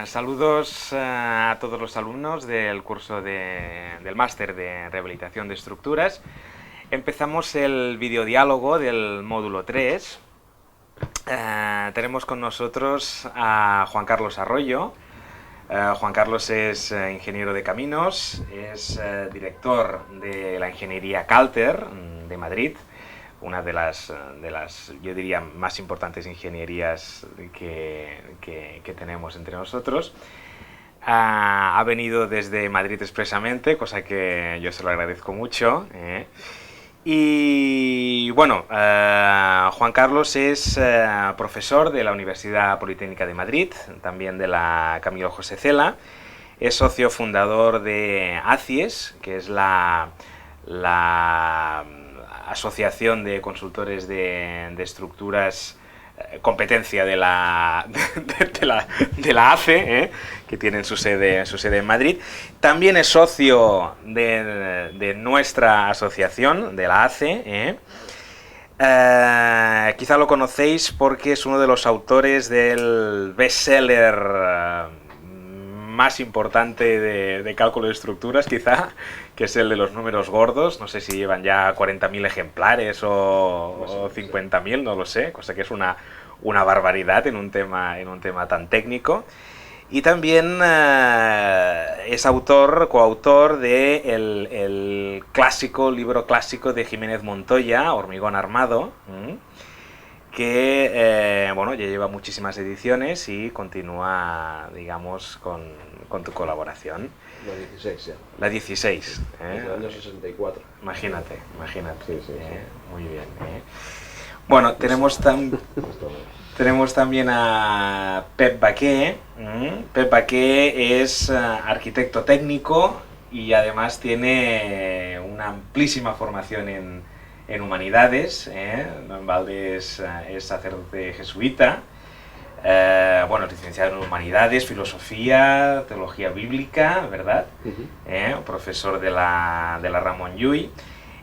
Saludos a todos los alumnos del curso del máster de rehabilitación de estructuras. Empezamos el videodiálogo del módulo 3. Tenemos con nosotros a Juan Carlos Arroyo. Juan Carlos es ingeniero de caminos, es director de la ingeniería Calter de Madrid, una de las, yo diría, más importantes ingenierías que tenemos entre nosotros. Ha venido desde Madrid expresamente, cosa que yo se lo agradezco mucho. Y bueno, Juan Carlos es profesor de la Universidad Politécnica de Madrid, también de la Camilo José Cela. Es socio fundador de ACIES, que es la Asociación de Consultores de Estructuras, competencia de la ACE, que tienen su sede en Madrid. También es socio de nuestra asociación, de la ACE. Quizá lo conocéis porque es uno de los autores del bestseller más importante de cálculo de estructuras, quizá, que es el de los números gordos. No sé si llevan ya 40.000 ejemplares o 50.000, no lo sé, cosa que es una barbaridad en un tema tan técnico. Y también es coautor de el libro clásico de Jiménez Montoya, Hormigón Armado, que bueno, ya lleva muchísimas ediciones y continúa, digamos, con tu colaboración. La 16 ya. La 16. Desde el año 64. Imagínate. Sí. Muy bien. Bueno, tenemos también a Pep Baqué. Pep Baqué es arquitecto técnico y además tiene una amplísima formación en humanidades. No en balde es sacerdote jesuita. Bueno, licenciado en humanidades, filosofía, teología bíblica, ¿verdad? Profesor de la Ramon Llull.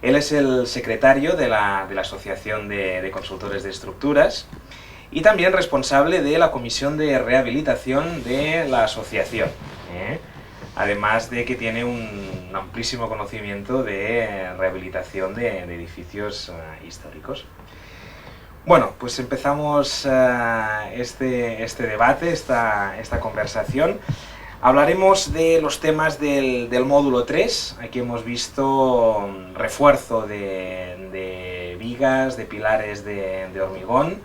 Él es el secretario de la Asociación de Consultores de Estructuras y también responsable de la comisión de rehabilitación de la asociación. Además de que tiene un amplísimo conocimiento de rehabilitación de edificios históricos. Bueno, pues empezamos este debate, esta conversación. Hablaremos de los temas del módulo 3. Aquí hemos visto refuerzo de vigas, de pilares de hormigón.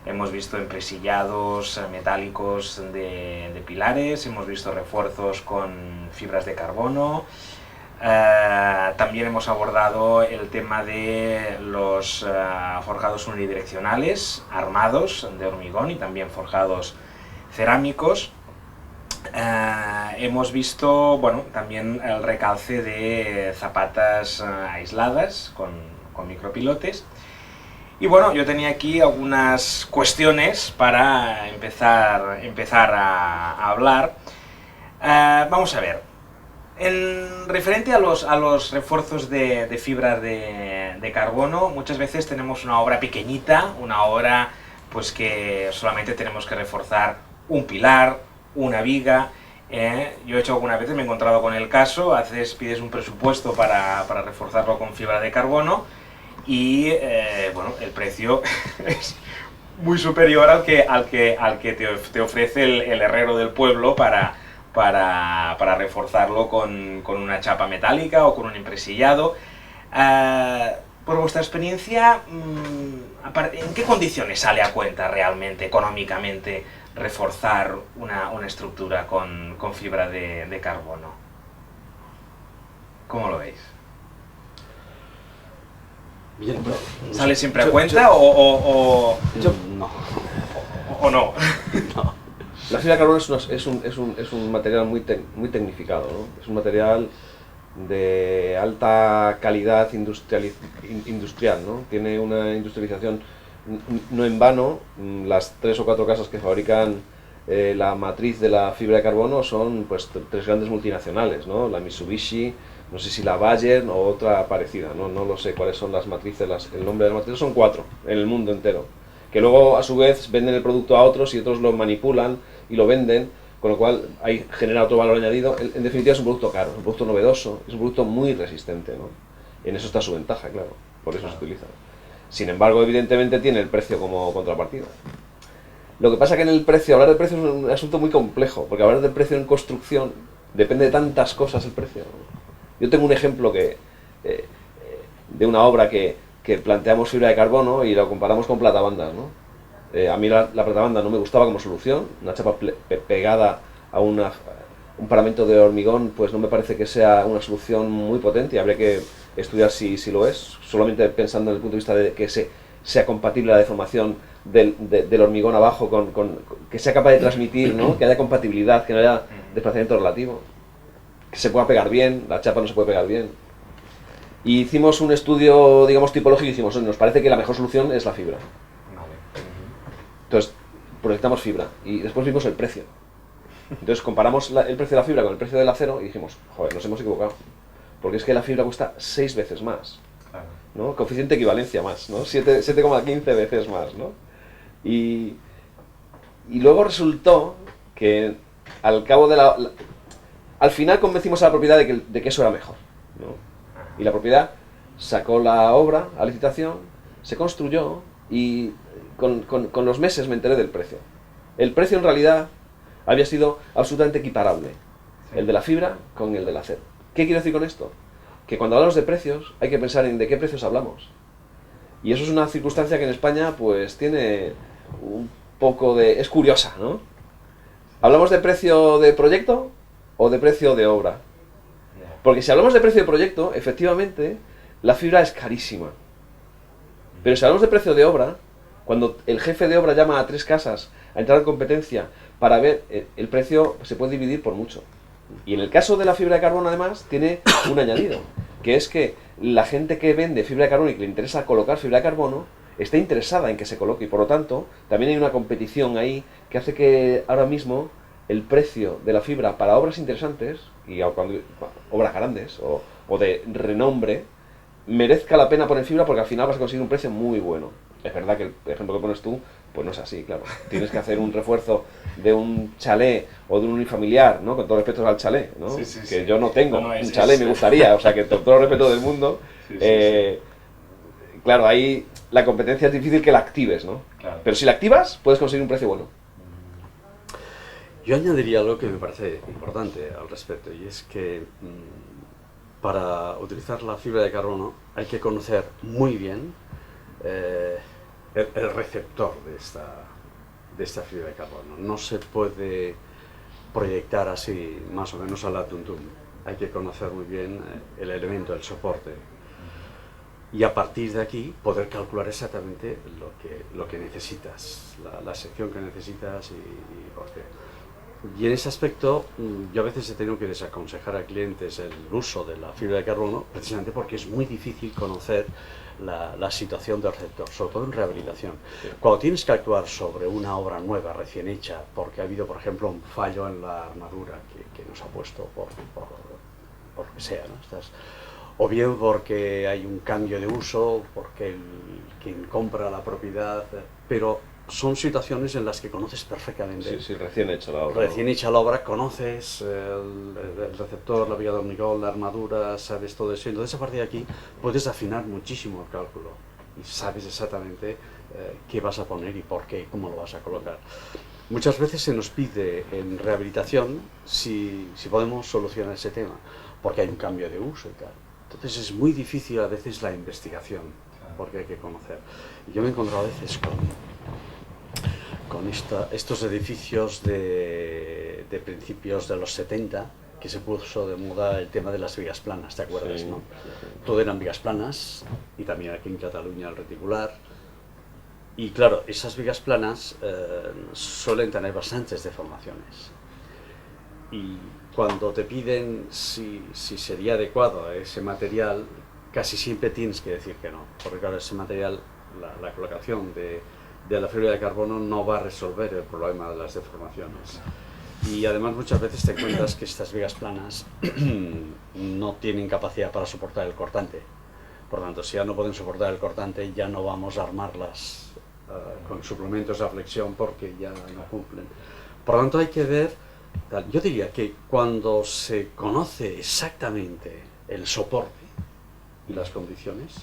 Hemos visto empresillados metálicos de pilares. Hemos visto refuerzos con fibras de carbono. También hemos abordado el tema de los forjados unidireccionales armados de hormigón y también forjados cerámicos. Hemos visto, bueno, también el recalce de zapatas aisladas con micropilotes. Y bueno, yo tenía aquí algunas cuestiones para empezar a hablar. Vamos a ver. En referente a los refuerzos de fibras de carbono, muchas veces tenemos una obra pequeñita, una obra pues que solamente tenemos que reforzar un pilar, una viga. Yo he hecho algunas veces, me he encontrado con el caso, pides un presupuesto para reforzarlo con fibra de carbono y bueno, el precio es muy superior al que te ofrece el herrero del pueblo para reforzarlo con una chapa metálica o con un empresillado. Por vuestra experiencia, ¿en qué condiciones sale a cuenta realmente, económicamente, reforzar una estructura con fibra de carbono? ¿Cómo lo veis? Bien, ¿Sale siempre a cuenta o no? No? No. La fibra de carbono es un material muy tecnificado, ¿no? Es un material de alta calidad industrial, ¿no? Tiene una industrialización, no en vano. Las 3 o 4 casas que fabrican la matriz de la fibra de carbono son pues 3 grandes multinacionales, ¿no? La Mitsubishi, no sé si la Bayer o otra parecida, no lo sé cuáles son las matrices, el nombre de las matrices. Son 4 en el mundo entero, que luego a su vez venden el producto a otros y otros lo manipulan y lo venden con lo cual ahí genera otro valor añadido. En definitiva es un producto caro, es un producto novedoso, es un producto muy resistente, ¿no? En eso está su ventaja, claro, por eso se utiliza. Sin embargo, evidentemente tiene el precio como contrapartida. Lo que pasa que en el precio, hablar de precio es un asunto muy complejo, porque hablar del precio en construcción depende de tantas cosas el precio, ¿no? Yo tengo un ejemplo de una obra que planteamos fibra de carbono y lo comparamos con platabandas, ¿no? A mí la platabanda no me gustaba como solución, una chapa pegada a un paramento de hormigón, pues no me parece que sea una solución muy potente, y habría que estudiar si lo es, solamente pensando en el punto de vista de que sea compatible la deformación del hormigón abajo, que sea capaz de transmitir, ¿no? Que haya compatibilidad, que no haya desplazamiento relativo, que se pueda pegar bien, la chapa no se puede pegar bien. Y hicimos un estudio, digamos, tipológico y dijimos, nos parece que la mejor solución es la fibra. Entonces, proyectamos fibra y después vimos el precio. Entonces comparamos el precio de la fibra con el precio del acero y dijimos, joder, nos hemos equivocado. Porque es que la fibra cuesta 6 veces más, ¿no? Coeficiente de equivalencia más, ¿no? 7,15 veces más, ¿no? Y luego resultó que al cabo de al final convencimos a la propiedad de que eso era mejor, ¿no? Y la propiedad sacó la obra a licitación, se construyó y con los meses me enteré del precio. El precio en realidad había sido absolutamente equiparable, el de la fibra con el del acero. ¿Qué quiero decir con esto? Que cuando hablamos de precios hay que pensar en de qué precios hablamos. Y eso es una circunstancia que en España pues tiene un poco de... es curiosa, ¿no? ¿Hablamos de precio de proyecto o de precio de obra? Porque si hablamos de precio de proyecto, efectivamente, la fibra es carísima. Pero si hablamos de precio de obra, cuando el jefe de obra llama a 3 casas a entrar en competencia para ver, el precio se puede dividir por mucho. Y en el caso de la fibra de carbono, además, tiene un añadido, que es que la gente que vende fibra de carbono y que le interesa colocar fibra de carbono, está interesada en que se coloque, y por lo tanto, también hay una competición ahí que hace que ahora mismo el precio de la fibra para obras interesantes, y obras grandes o de renombre, merezca la pena poner fibra porque al final vas a conseguir un precio muy bueno. Es verdad que el ejemplo que pones tú, pues no es así, claro. Tienes que hacer un refuerzo de un chalet o de un unifamiliar, ¿no? Con todo respeto al chalet, ¿no? Sí, que yo no tengo un chalet, me es. gustaría, o sea que con todo el respeto del mundo, claro, ahí la competencia es difícil que la actives, ¿no? Claro. Pero si la activas, puedes conseguir un precio bueno. Yo añadiría algo que me parece importante al respecto, y es que para utilizar la fibra de carbono hay que conocer muy bien el receptor de esta fibra de carbono. No se puede proyectar así, más o menos a la tuntum. Hay que conocer muy bien el elemento, el soporte. Y a partir de aquí poder calcular exactamente lo que necesitas, la sección que necesitas y por qué. Y en ese aspecto yo a veces he tenido que desaconsejar a clientes el uso de la fibra de carbono precisamente porque es muy difícil conocer la situación del receptor, sobre todo en rehabilitación. Sí. Cuando tienes que actuar sobre una obra nueva, recién hecha, porque ha habido, por ejemplo, un fallo en la armadura que nos ha puesto por lo que sea, ¿no? O bien porque hay un cambio de uso, porque quien compra la propiedad, pero son situaciones en las que conoces perfectamente. Sí, recién hecha la obra. Recién hecha la obra, conoces el receptor, la viga de hormigón, la armadura, sabes todo eso. Entonces, a partir de aquí, puedes afinar muchísimo el cálculo y sabes exactamente qué vas a poner y por qué, cómo lo vas a colocar. Muchas veces se nos pide en rehabilitación si podemos solucionar ese tema, porque hay un cambio de uso y tal. Entonces, es muy difícil a veces la investigación, porque hay que conocer. Y yo me he encontrado a veces con estos edificios de principios de los 70, que se puso de moda el tema de las vigas planas, ¿te acuerdas? Sí, ¿no? Sí. Todo eran vigas planas, y también aquí en Cataluña el reticular. Y claro, esas vigas planas suelen tener bastantes deformaciones. Y cuando te piden si sería adecuado a ese material, casi siempre tienes que decir que no, porque claro, ese material, la colocación de la fibra de carbono no va a resolver el problema de las deformaciones. Y además muchas veces te encuentras que estas vigas planas no tienen capacidad para soportar el cortante. Por lo tanto, si ya no pueden soportar el cortante, ya no vamos a armarlas con suplementos de flexión porque ya no cumplen. Por lo tanto, hay que ver tal. Yo diría que cuando se conoce exactamente el soporte y las condiciones,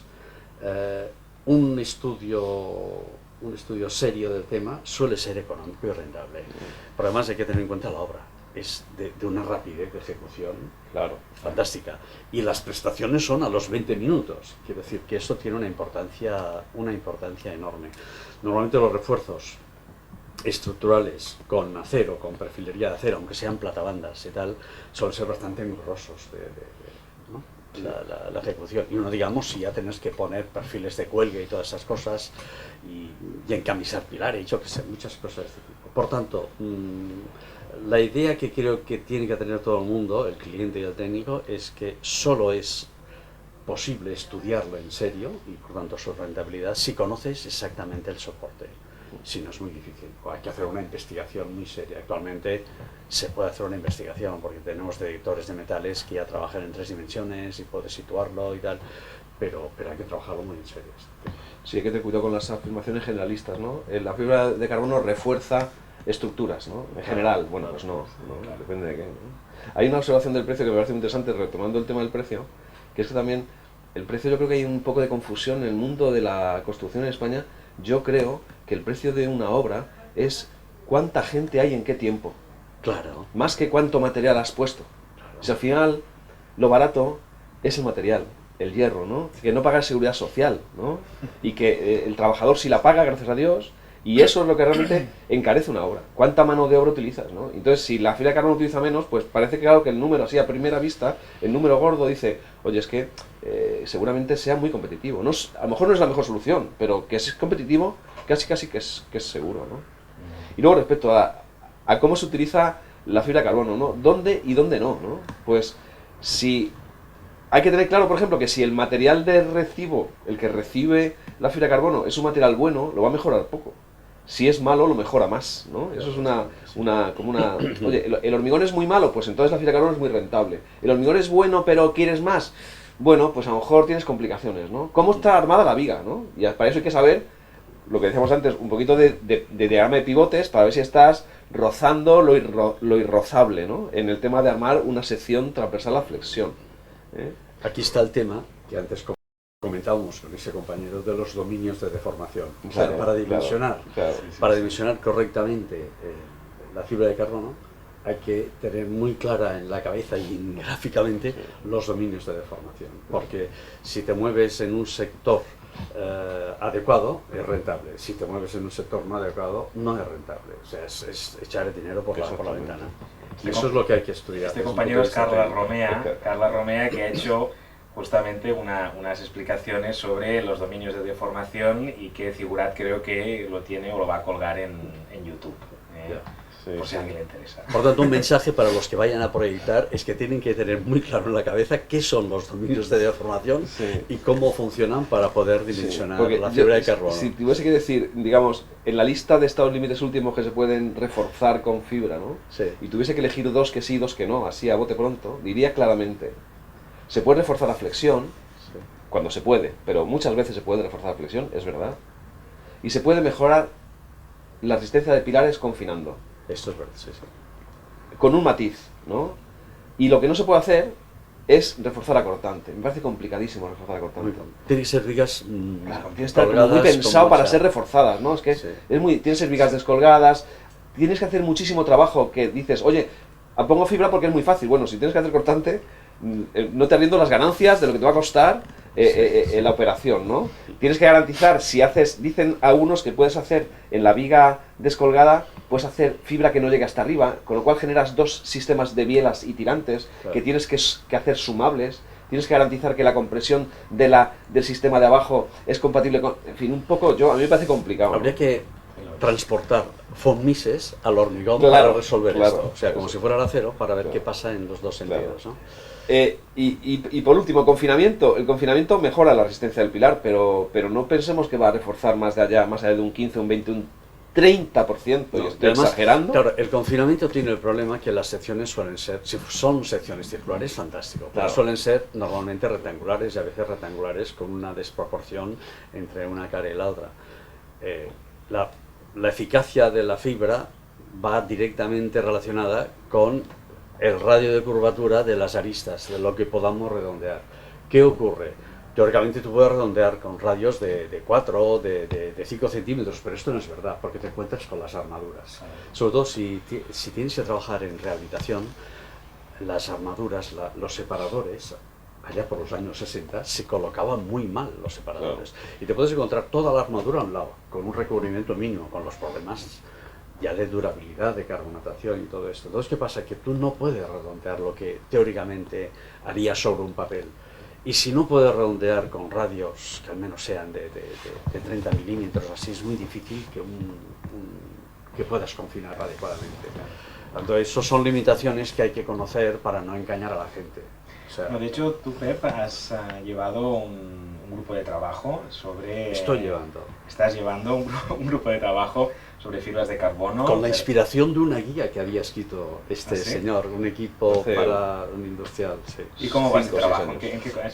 un estudio serio del tema suele ser económico y rentable. Pero además hay que tener en cuenta la obra. Es de una rapidez de ejecución, claro, fantástica. Y las prestaciones son a los 20 minutos. Quiero decir que esto tiene una importancia enorme. Normalmente los refuerzos estructurales con acero, con perfilería de acero, aunque sean platabandas y tal, suelen ser bastante engorrosos ¿no? La ejecución. Y uno, digamos, si ya tenés que poner perfiles de cuelgue y todas esas cosas, y encamisar pilares, yo que sé, muchas cosas de este tipo. Por tanto, la idea que creo que tiene que tener todo el mundo, el cliente y el técnico, es que solo es posible estudiarlo en serio, y por tanto su rentabilidad, si conoces exactamente el soporte. Si no, es muy difícil. Hay que hacer una investigación muy seria. Actualmente se puede hacer una investigación porque tenemos detectores de metales que ya trabajan en 3 dimensiones y puedes situarlo y tal, pero hay que trabajarlo muy en serio. Sí, hay que tener cuidado con las afirmaciones generalistas, ¿no? La fibra de carbono refuerza estructuras, ¿no? En general, bueno, pues no, depende de qué, ¿no? Hay una observación del precio que me parece muy interesante, retomando el tema del precio, que es que también el precio, yo creo que hay un poco de confusión en el mundo de la construcción en España. Yo creo que el precio de una obra es cuánta gente hay en qué tiempo. Claro. Más que cuánto material has puesto. Claro. Si al final lo barato es el material, el hierro, ¿no? Que no paga seguridad social, ¿no? Y que el trabajador sí la paga, gracias a Dios, y eso es lo que realmente encarece una obra. ¿Cuánta mano de obra utilizas, no? Entonces, si la fibra de carbono utiliza menos, pues parece que, claro, que el número, así a primera vista, el número gordo dice, oye, es que seguramente sea muy competitivo. No es, a lo mejor no es la mejor solución, pero que es competitivo, casi que es seguro, ¿no? Y luego, respecto a cómo se utiliza la fibra de carbono, ¿no? ¿Dónde y dónde no, ¿no? Pues, si hay que tener claro, por ejemplo, que si el material de recibo, el que recibe la fibra de carbono, es un material bueno, lo va a mejorar poco. Si es malo, lo mejora más, ¿no? Eso es oye, el hormigón es muy malo, pues entonces la fibra de carbono es muy rentable. El hormigón es bueno, pero quieres más. Bueno, pues a lo mejor tienes complicaciones, ¿no? ¿Cómo está armada la viga, no? Y para eso hay que saber, lo que decíamos antes, un poquito de diagrama de pivotes, para ver si estás rozando lo irrozable, ¿no? En el tema de armar una sección transversal a flexión. Aquí está el tema que antes comentábamos con ese compañero de los dominios de deformación. Claro, para dimensionar correctamente la fibra de carbono hay que tener muy clara en la cabeza y gráficamente los dominios de deformación, porque si te mueves en un sector adecuado es rentable, si te mueves en un sector no adecuado no es rentable, o sea, es echar el dinero por la ventana. Y eso es lo que hay que estudiar. Este compañero es Carla Romea, que ha hecho justamente unas explicaciones sobre los dominios de deformación, y que Figurat creo que lo tiene o lo va a colgar en YouTube, por si a alguien le interesa. Por tanto, un mensaje para los que vayan a proyectar es que tienen que tener muy claro en la cabeza qué son los dominios de deformación y cómo funcionan para poder dimensionar la fibra de carbono. Si tuviese que decir, digamos, en la lista de estados límites últimos que se pueden reforzar con fibra, ¿no? Y tuviese que elegir 2 que sí, 2 que no, así a bote pronto, diría claramente: se puede reforzar la flexión, cuando se puede, pero muchas veces se puede reforzar la flexión, es verdad. Y se puede mejorar la resistencia de pilares confinando. Esto es verdad, sí. Con un matiz, ¿no? Y lo que no se puede hacer es reforzar a cortante. Me parece complicadísimo reforzar a cortante. Tiene que ser vigas claro, tiene que estar muy pensado para ser reforzadas, ¿no? Es que tienes que ser vigas descolgadas, tienes que hacer muchísimo trabajo que dices, oye, pongo fibra porque es muy fácil. Bueno, si tienes que hacer cortante, no te arriendo las ganancias de lo que te va a costar la operación, ¿no? Tienes que garantizar, dicen algunos que puedes hacer en la viga descolgada, puedes hacer fibra que no llegue hasta arriba, con lo cual generas 2 sistemas de bielas y tirantes que tienes que hacer sumables. Tienes que garantizar que la compresión del sistema de abajo es compatible con... En fin, un poco, a mí me parece complicado. Habría que transportar foamises al hormigón para resolver esto. O sea, como si fuera el acero, para ver qué pasa en los 2 sentidos, ¿no? Y por último, confinamiento. El confinamiento mejora la resistencia del pilar, pero no pensemos que va a reforzar más allá de un 15, un 20, un 30%, y estoy exagerando. Claro, el confinamiento tiene el problema que las secciones suelen ser, si son secciones circulares, fantástico, pero suelen ser normalmente rectangulares, y a veces rectangulares con una desproporción entre una cara y la otra. La eficacia de la fibra va directamente relacionada con el radio de curvatura de las aristas, de lo que podamos redondear. ¿Qué ocurre? Teóricamente tú puedes redondear con radios de 4, de 5 centímetros, pero esto no es verdad, porque te encuentras con las armaduras. Sobre todo si tienes que trabajar en rehabilitación, las armaduras, los separadores, allá por los años 60, se colocaban muy mal los separadores. Y te puedes encontrar toda la armadura a un lado, con un recubrimiento mínimo, con los problemas ya de durabilidad, de carbonatación y todo esto. Entonces, ¿qué pasa? Que tú no puedes redondear lo que teóricamente harías sobre un papel. Y si no puedes redondear con radios que al menos sean de 30 milímetros, así es muy difícil que puedas confinar adecuadamente. Entonces, eso son limitaciones que hay que conocer para no engañar a la gente. O sea, No, de hecho, tú, Pep, has llevado un grupo de trabajo sobre... estoy llevando. Estás llevando un grupo de trabajo sobre fibras de carbono. Con la inspiración de una guía que había escrito este señor, un equipo para un industrial. Sí. ¿Y cómo va este trabajo?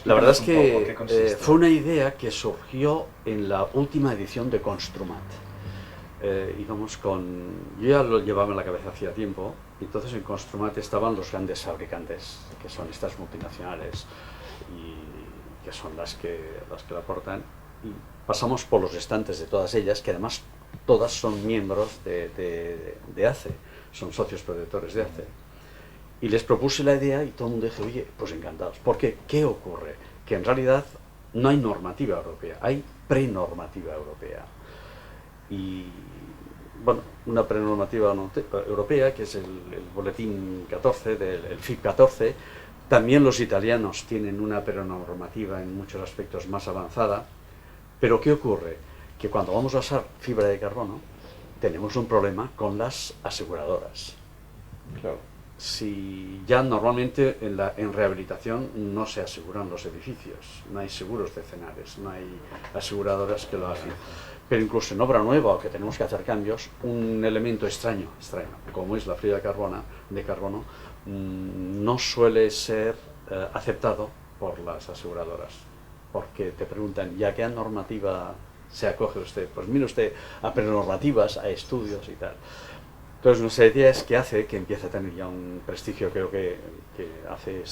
La verdad es que fue una idea que surgió en la última edición de Construmat. Yo ya lo llevaba en la cabeza hacía tiempo, y entonces en Construmat estaban los grandes fabricantes, que son estas multinacionales, y que son las que la aportan, y pasamos por los estantes de todas ellas, que además todas son miembros de ACE, son socios protectores de ACE. Y les propuse la idea y todo el mundo dijo, oye, pues encantados. Porque, ¿qué ocurre? Que en realidad no hay normativa europea, hay prenormativa europea. Y, bueno, una prenormativa europea, que es el boletín 14, el FIP 14, también los italianos tienen una prenormativa en muchos aspectos más avanzada, pero ¿qué ocurre? Que cuando vamos a usar fibra de carbono, tenemos un problema con las aseguradoras. Claro. Si ya normalmente en rehabilitación no se aseguran los edificios, no hay seguros decennales, no hay aseguradoras que lo hacen. Pero incluso en obra nueva o que tenemos que hacer cambios, un elemento extraño, como es la fibra de carbono, no suele ser aceptado por las aseguradoras, porque te preguntan, ¿ya qué normativa se acoge usted? Pues mire usted a prenormativas, a estudios y tal. Entonces nuestra idea es que hace que empiece a tener ya un prestigio. Creo que ACE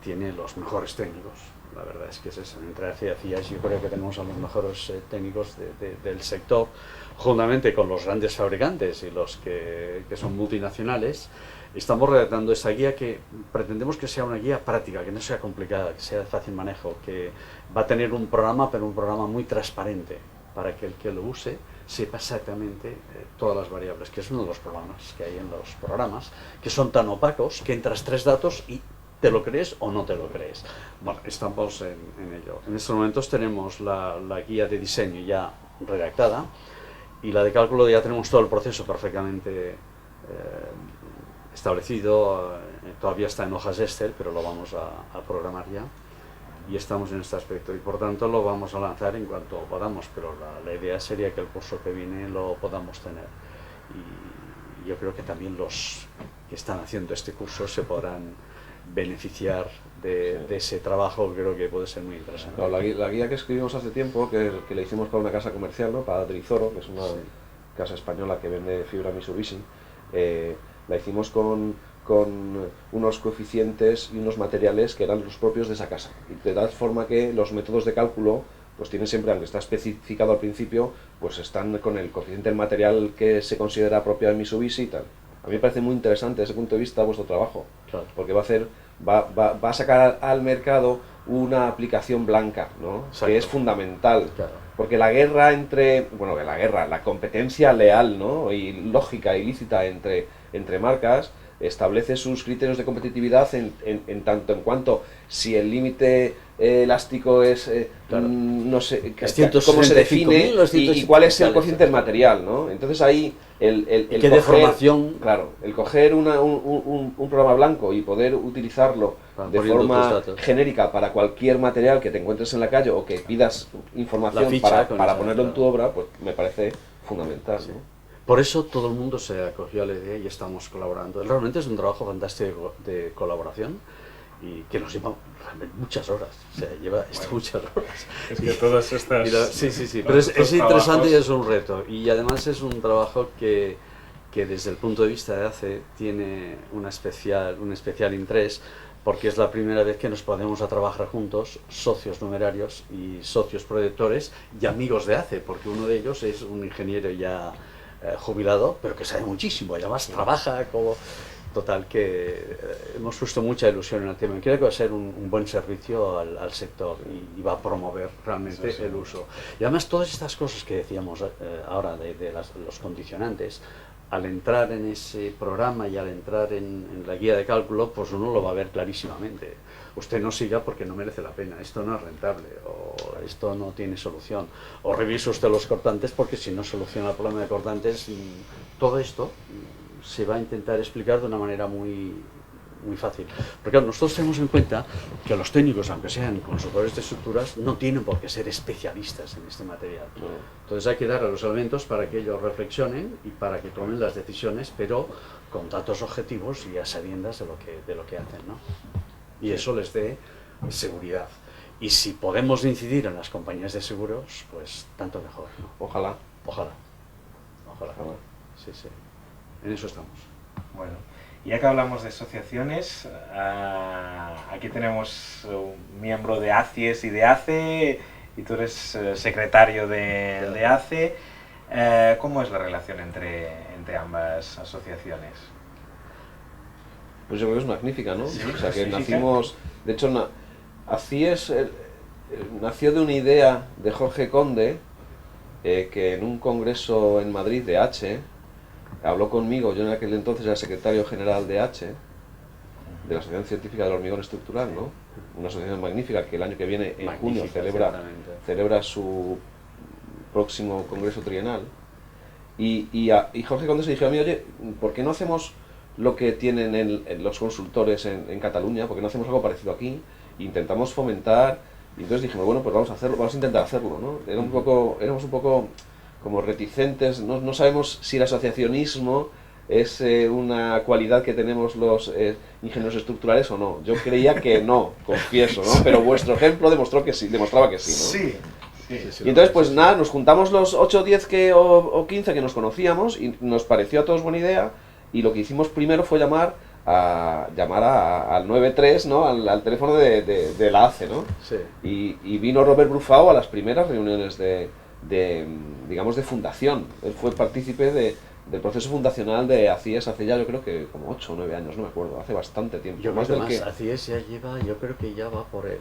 tiene los mejores técnicos, la verdad es que es eso. Entre ACE y ACIAS yo creo que tenemos a los mejores técnicos del sector, juntamente con los grandes fabricantes y los que son multinacionales. Estamos redactando esta guía que pretendemos que sea una guía práctica, que no sea complicada, que sea de fácil manejo, que va a tener un programa, pero un programa muy transparente, para que el que lo use sepa exactamente todas las variables, que es uno de los problemas que hay en los programas, que son tan opacos que entras 3 datos y ¿te lo crees o no te lo crees? Bueno, estamos en ello. En estos momentos tenemos la guía de diseño ya redactada, y la de cálculo ya tenemos todo el proceso perfectamente establecido. Todavía está en hojas Excel, pero lo vamos a programar ya. Y estamos en este aspecto, y por tanto lo vamos a lanzar en cuanto podamos, pero la idea sería que el curso que viene lo podamos tener. Y yo creo que también los que están haciendo este curso se podrán beneficiar de ese trabajo, que creo que puede ser muy interesante. Claro, la guía que escribimos hace tiempo, que la hicimos para una casa comercial, ¿no? Para Trizoro, que es una casa española que vende fibra Mitsubishi, la hicimos con unos coeficientes y unos materiales que eran los propios de esa casa, y de tal forma que los métodos de cálculo pues tienen siempre, aunque está especificado al principio, pues están con el coeficiente del material que se considera propio de Mitsubishi y tal. A mí me parece muy interesante desde ese punto de vista vuestro trabajo, claro, porque va a sacar al mercado una aplicación blanca, ¿no? Que es fundamental, claro, porque la guerra la competencia leal, ¿no? Y lógica y lícita entre marcas establece sus criterios de competitividad en tanto en cuanto si el límite elástico es, claro, no sé, cómo se define y cuál es el coeficiente del material, ¿no? Entonces ahí ¿qué deformación? Claro, el coger un programa blanco y poder utilizarlo de forma genérica para cualquier material que te encuentres en la calle o que pidas información para ponerlo en tu obra, pues me parece fundamental, ¿no? Por eso todo el mundo se acogió a la idea y estamos colaborando. Realmente es un trabajo fantástico de colaboración y que nos lleva realmente muchas horas. O sea, lleva muchas horas. Es que todas estas... Sí. Pero es interesante y es un reto. Y además es un trabajo que que desde el punto de vista de ACE tiene un especial interés, porque es la primera vez que nos ponemos a trabajar juntos, socios numerarios y socios proyectores y amigos de ACE, porque uno de ellos es un ingeniero ya jubilado, pero que sabe muchísimo, y además trabaja como... Total, que hemos puesto mucha ilusión en el tema. Creo que va a ser un buen servicio al sector y va a promover realmente el uso. Y además todas estas cosas que decíamos ahora de los condicionantes, al entrar en ese programa y al entrar en la guía de cálculo, pues uno lo va a ver clarísimamente. Usted no siga porque no merece la pena, esto no es rentable, o esto no tiene solución. O revise usted los cortantes porque si no soluciona el problema de cortantes, todo esto se va a intentar explicar de una manera muy fácil. Porque nosotros tenemos en cuenta que los técnicos, aunque sean consultores de estructuras, no tienen por qué ser especialistas en este material. Entonces hay que dar a los elementos para que ellos reflexionen y para que tomen las decisiones, pero con datos objetivos y a sabiendas de lo que hacen, ¿no? Y eso les dé seguridad. Y si podemos incidir en las compañías de seguros, pues tanto mejor, ¿no? Ojalá. Ojalá. Sí, sí. En eso estamos. Bueno, ya que hablamos de asociaciones, aquí tenemos un miembro de ACIES y de ACE, y tú eres secretario de ACE. ¿Cómo es la relación entre ambas asociaciones? Pues yo creo que es magnífica, ¿no? Sí, o sea, que magnífica. nacimos... De hecho, ACIES nació de una idea de Jorge Conde, que en un congreso en Madrid de H, habló conmigo. Yo en aquel entonces era secretario general de H, de la Asociación Científica del Hormigón Estructural, ¿no? Una asociación magnífica que el año que viene, en junio, celebra su próximo congreso trienal. Y Jorge Conde se dijo a mí, oye, ¿por qué no hacemos lo que tienen en los consultores en Cataluña? ¿Por qué no hacemos algo parecido aquí? Intentamos fomentar, y entonces dijimos, bueno, pues vamos a intentar hacerlo, ¿no? Éramos un poco como reticentes, no sabemos si el asociacionismo es una cualidad que tenemos los ingenieros estructurales o no. Yo creía que no, confieso, ¿no? Pero vuestro ejemplo demostraba que sí, ¿no? Sí. Y entonces, pues nada, nos juntamos los 8 o 10 o 15 que nos conocíamos y nos pareció a todos buena idea, y lo que hicimos primero fue llamar al 93, ¿no? Al teléfono de la ACE, ¿no? Sí. Y vino Robert Brufau a las primeras reuniones digamos, de fundación. Él fue partícipe del proceso fundacional de ACIES hace ya, yo creo que como 8 o 9 años, no me acuerdo, hace bastante tiempo. Yo creo que más, ACIES ya lleva, yo creo que ya va por el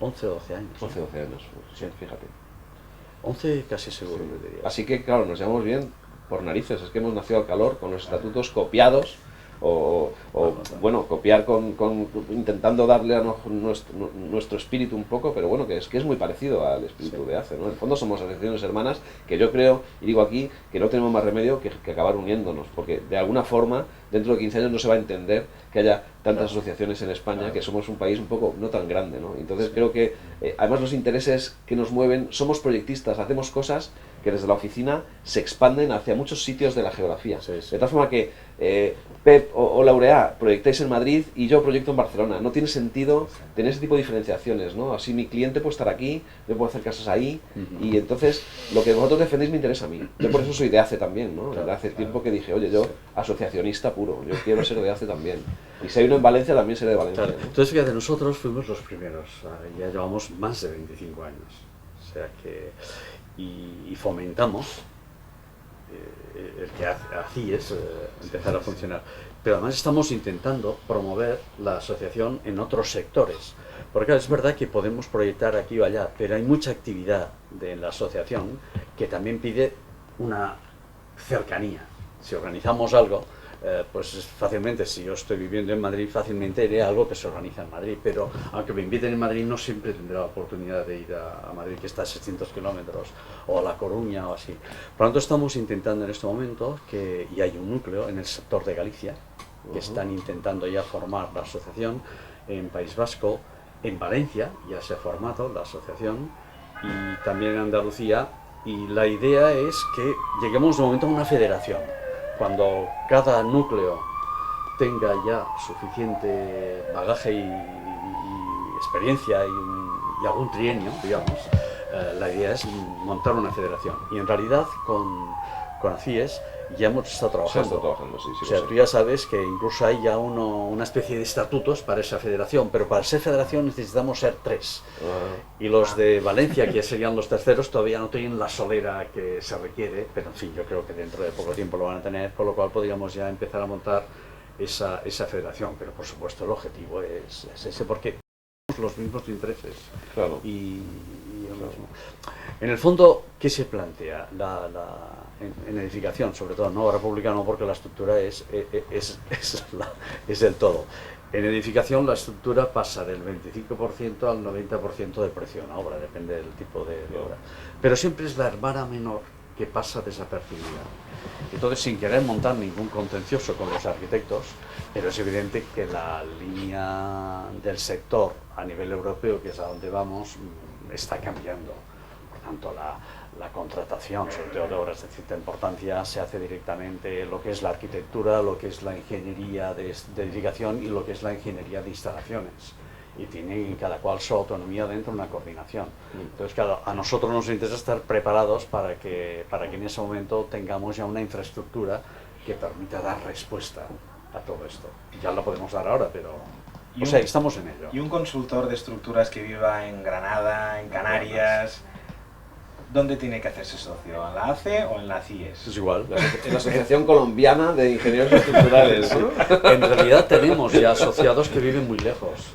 11 o 12 años. 11 o 12 años, sí, fíjate. 11 casi seguro, Sí. yo diría. Así que, claro, nos llevamos bien por narices, es que hemos nacido al calor con los estatutos copiados, bueno, copiar intentando darle a nuestro espíritu un poco, pero bueno, que es muy parecido al espíritu de ACE, ¿no? En el fondo somos asociaciones hermanas que yo creo, y digo aquí, que no tenemos más remedio que acabar uniéndonos, porque de alguna forma, dentro de 15 años no se va a entender que haya tantas asociaciones en España, que somos un país un poco no tan grande, ¿no? Entonces creo que, además los intereses que nos mueven, somos proyectistas, hacemos cosas que desde la oficina se expanden hacia muchos sitios de la geografía. Sí, sí. De tal forma que Pep o Laurea proyectáis en Madrid y yo proyecto en Barcelona. No tiene sentido tener ese tipo de diferenciaciones, ¿no? Así mi cliente puede estar aquí, yo puedo hacer casas ahí, y entonces lo que vosotros defendéis me interesa a mí. Yo por eso soy de ACE también, ¿no? Claro, Hace tiempo que dije, oye, yo asociacionista puro, yo quiero ser de ACE también. Y si hay uno en Valencia, también seré de Valencia. Claro. ¿no? Entonces, fíjate, nosotros fuimos los primeros, ya llevamos más de 25 años, o sea que, y fomentamos el que ACIES empezar a funcionar, pero además estamos intentando promover la asociación en otros sectores, porque es verdad que podemos proyectar aquí o allá, pero hay mucha actividad de la asociación que también pide una cercanía. Si organizamos algo, pues fácilmente, si yo estoy viviendo en Madrid, fácilmente iré a algo que se organiza en Madrid, pero aunque me inviten en Madrid, no siempre tendré la oportunidad de ir a Madrid, que está a 600 kilómetros, o a La Coruña o así. Por lo tanto, estamos intentando en este momento, y hay un núcleo en el sector de Galicia, que están intentando ya formar la asociación, en País Vasco, en Valencia ya se ha formado la asociación, y también en Andalucía, y la idea es que lleguemos de momento a una federación. Cuando cada núcleo tenga ya suficiente bagaje y experiencia y algún trienio, digamos, la idea es montar una federación. Y en realidad con ACIES, ya hemos estado Se está trabajando. trabajando, sí, sí. O sea, lo tú sé. ya sabes que incluso hay ya una especie de estatutos para esa federación, pero para ser federación necesitamos ser 3. Ah, Y los de Valencia, que serían los terceros, todavía no tienen la solera que se requiere, pero en fin, yo creo que dentro de poco tiempo lo van a tener, con lo cual podríamos ya empezar a montar esa federación. Pero por supuesto el objetivo es ese, porque tenemos los mismos intereses. claro. Y lo mismo. En el fondo, ¿qué se plantea? En edificación, sobre todo, no república no, porque la estructura es el todo. En edificación la estructura pasa del 25% al 90% del precio de una obra, depende del tipo de obra. Pero siempre es la hermana menor que pasa desapercibida. Entonces, sin querer montar ningún contencioso con los arquitectos, pero es evidente que la línea del sector a nivel europeo, que es a donde vamos, está cambiando. Por tanto, la contratación, sobre todo de obras de cierta importancia, se hace directamente lo que es la arquitectura, lo que es la ingeniería de edificación y lo que es la ingeniería de instalaciones. Y tiene cada cual su autonomía dentro de una coordinación. Entonces, claro, a nosotros nos interesa estar preparados para que en ese momento tengamos ya una infraestructura que permita dar respuesta a todo esto. Ya lo podemos dar ahora, pero... O sea, estamos en ello. Y un consultor de estructuras que viva en Granada, en Canarias, ¿dónde tiene que hacerse socio? ¿En la ACE o en la CIES? Es igual. En la Asociación Colombiana de Ingenieros Estructurales. ¿no? En realidad tenemos ya asociados que viven muy lejos.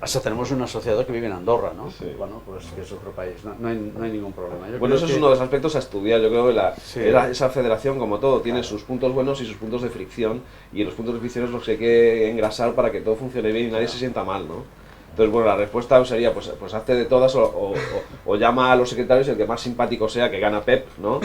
Hasta tenemos un asociado que vive en Andorra, ¿no? Sí. Bueno, pues que es otro país, no hay ningún problema. Yo Bueno, creo eso es que- uno de los aspectos a estudiar. Yo creo que Sí. esa federación, como todo, tiene sus puntos buenos y sus puntos de fricción. Y los puntos de fricción es los que hay que engrasar para que todo funcione bien y nadie se sienta mal, ¿no? Entonces, bueno, la respuesta sería, pues hazte de todas o llama a los secretarios, el que más simpático sea, que gana Pep, ¿no?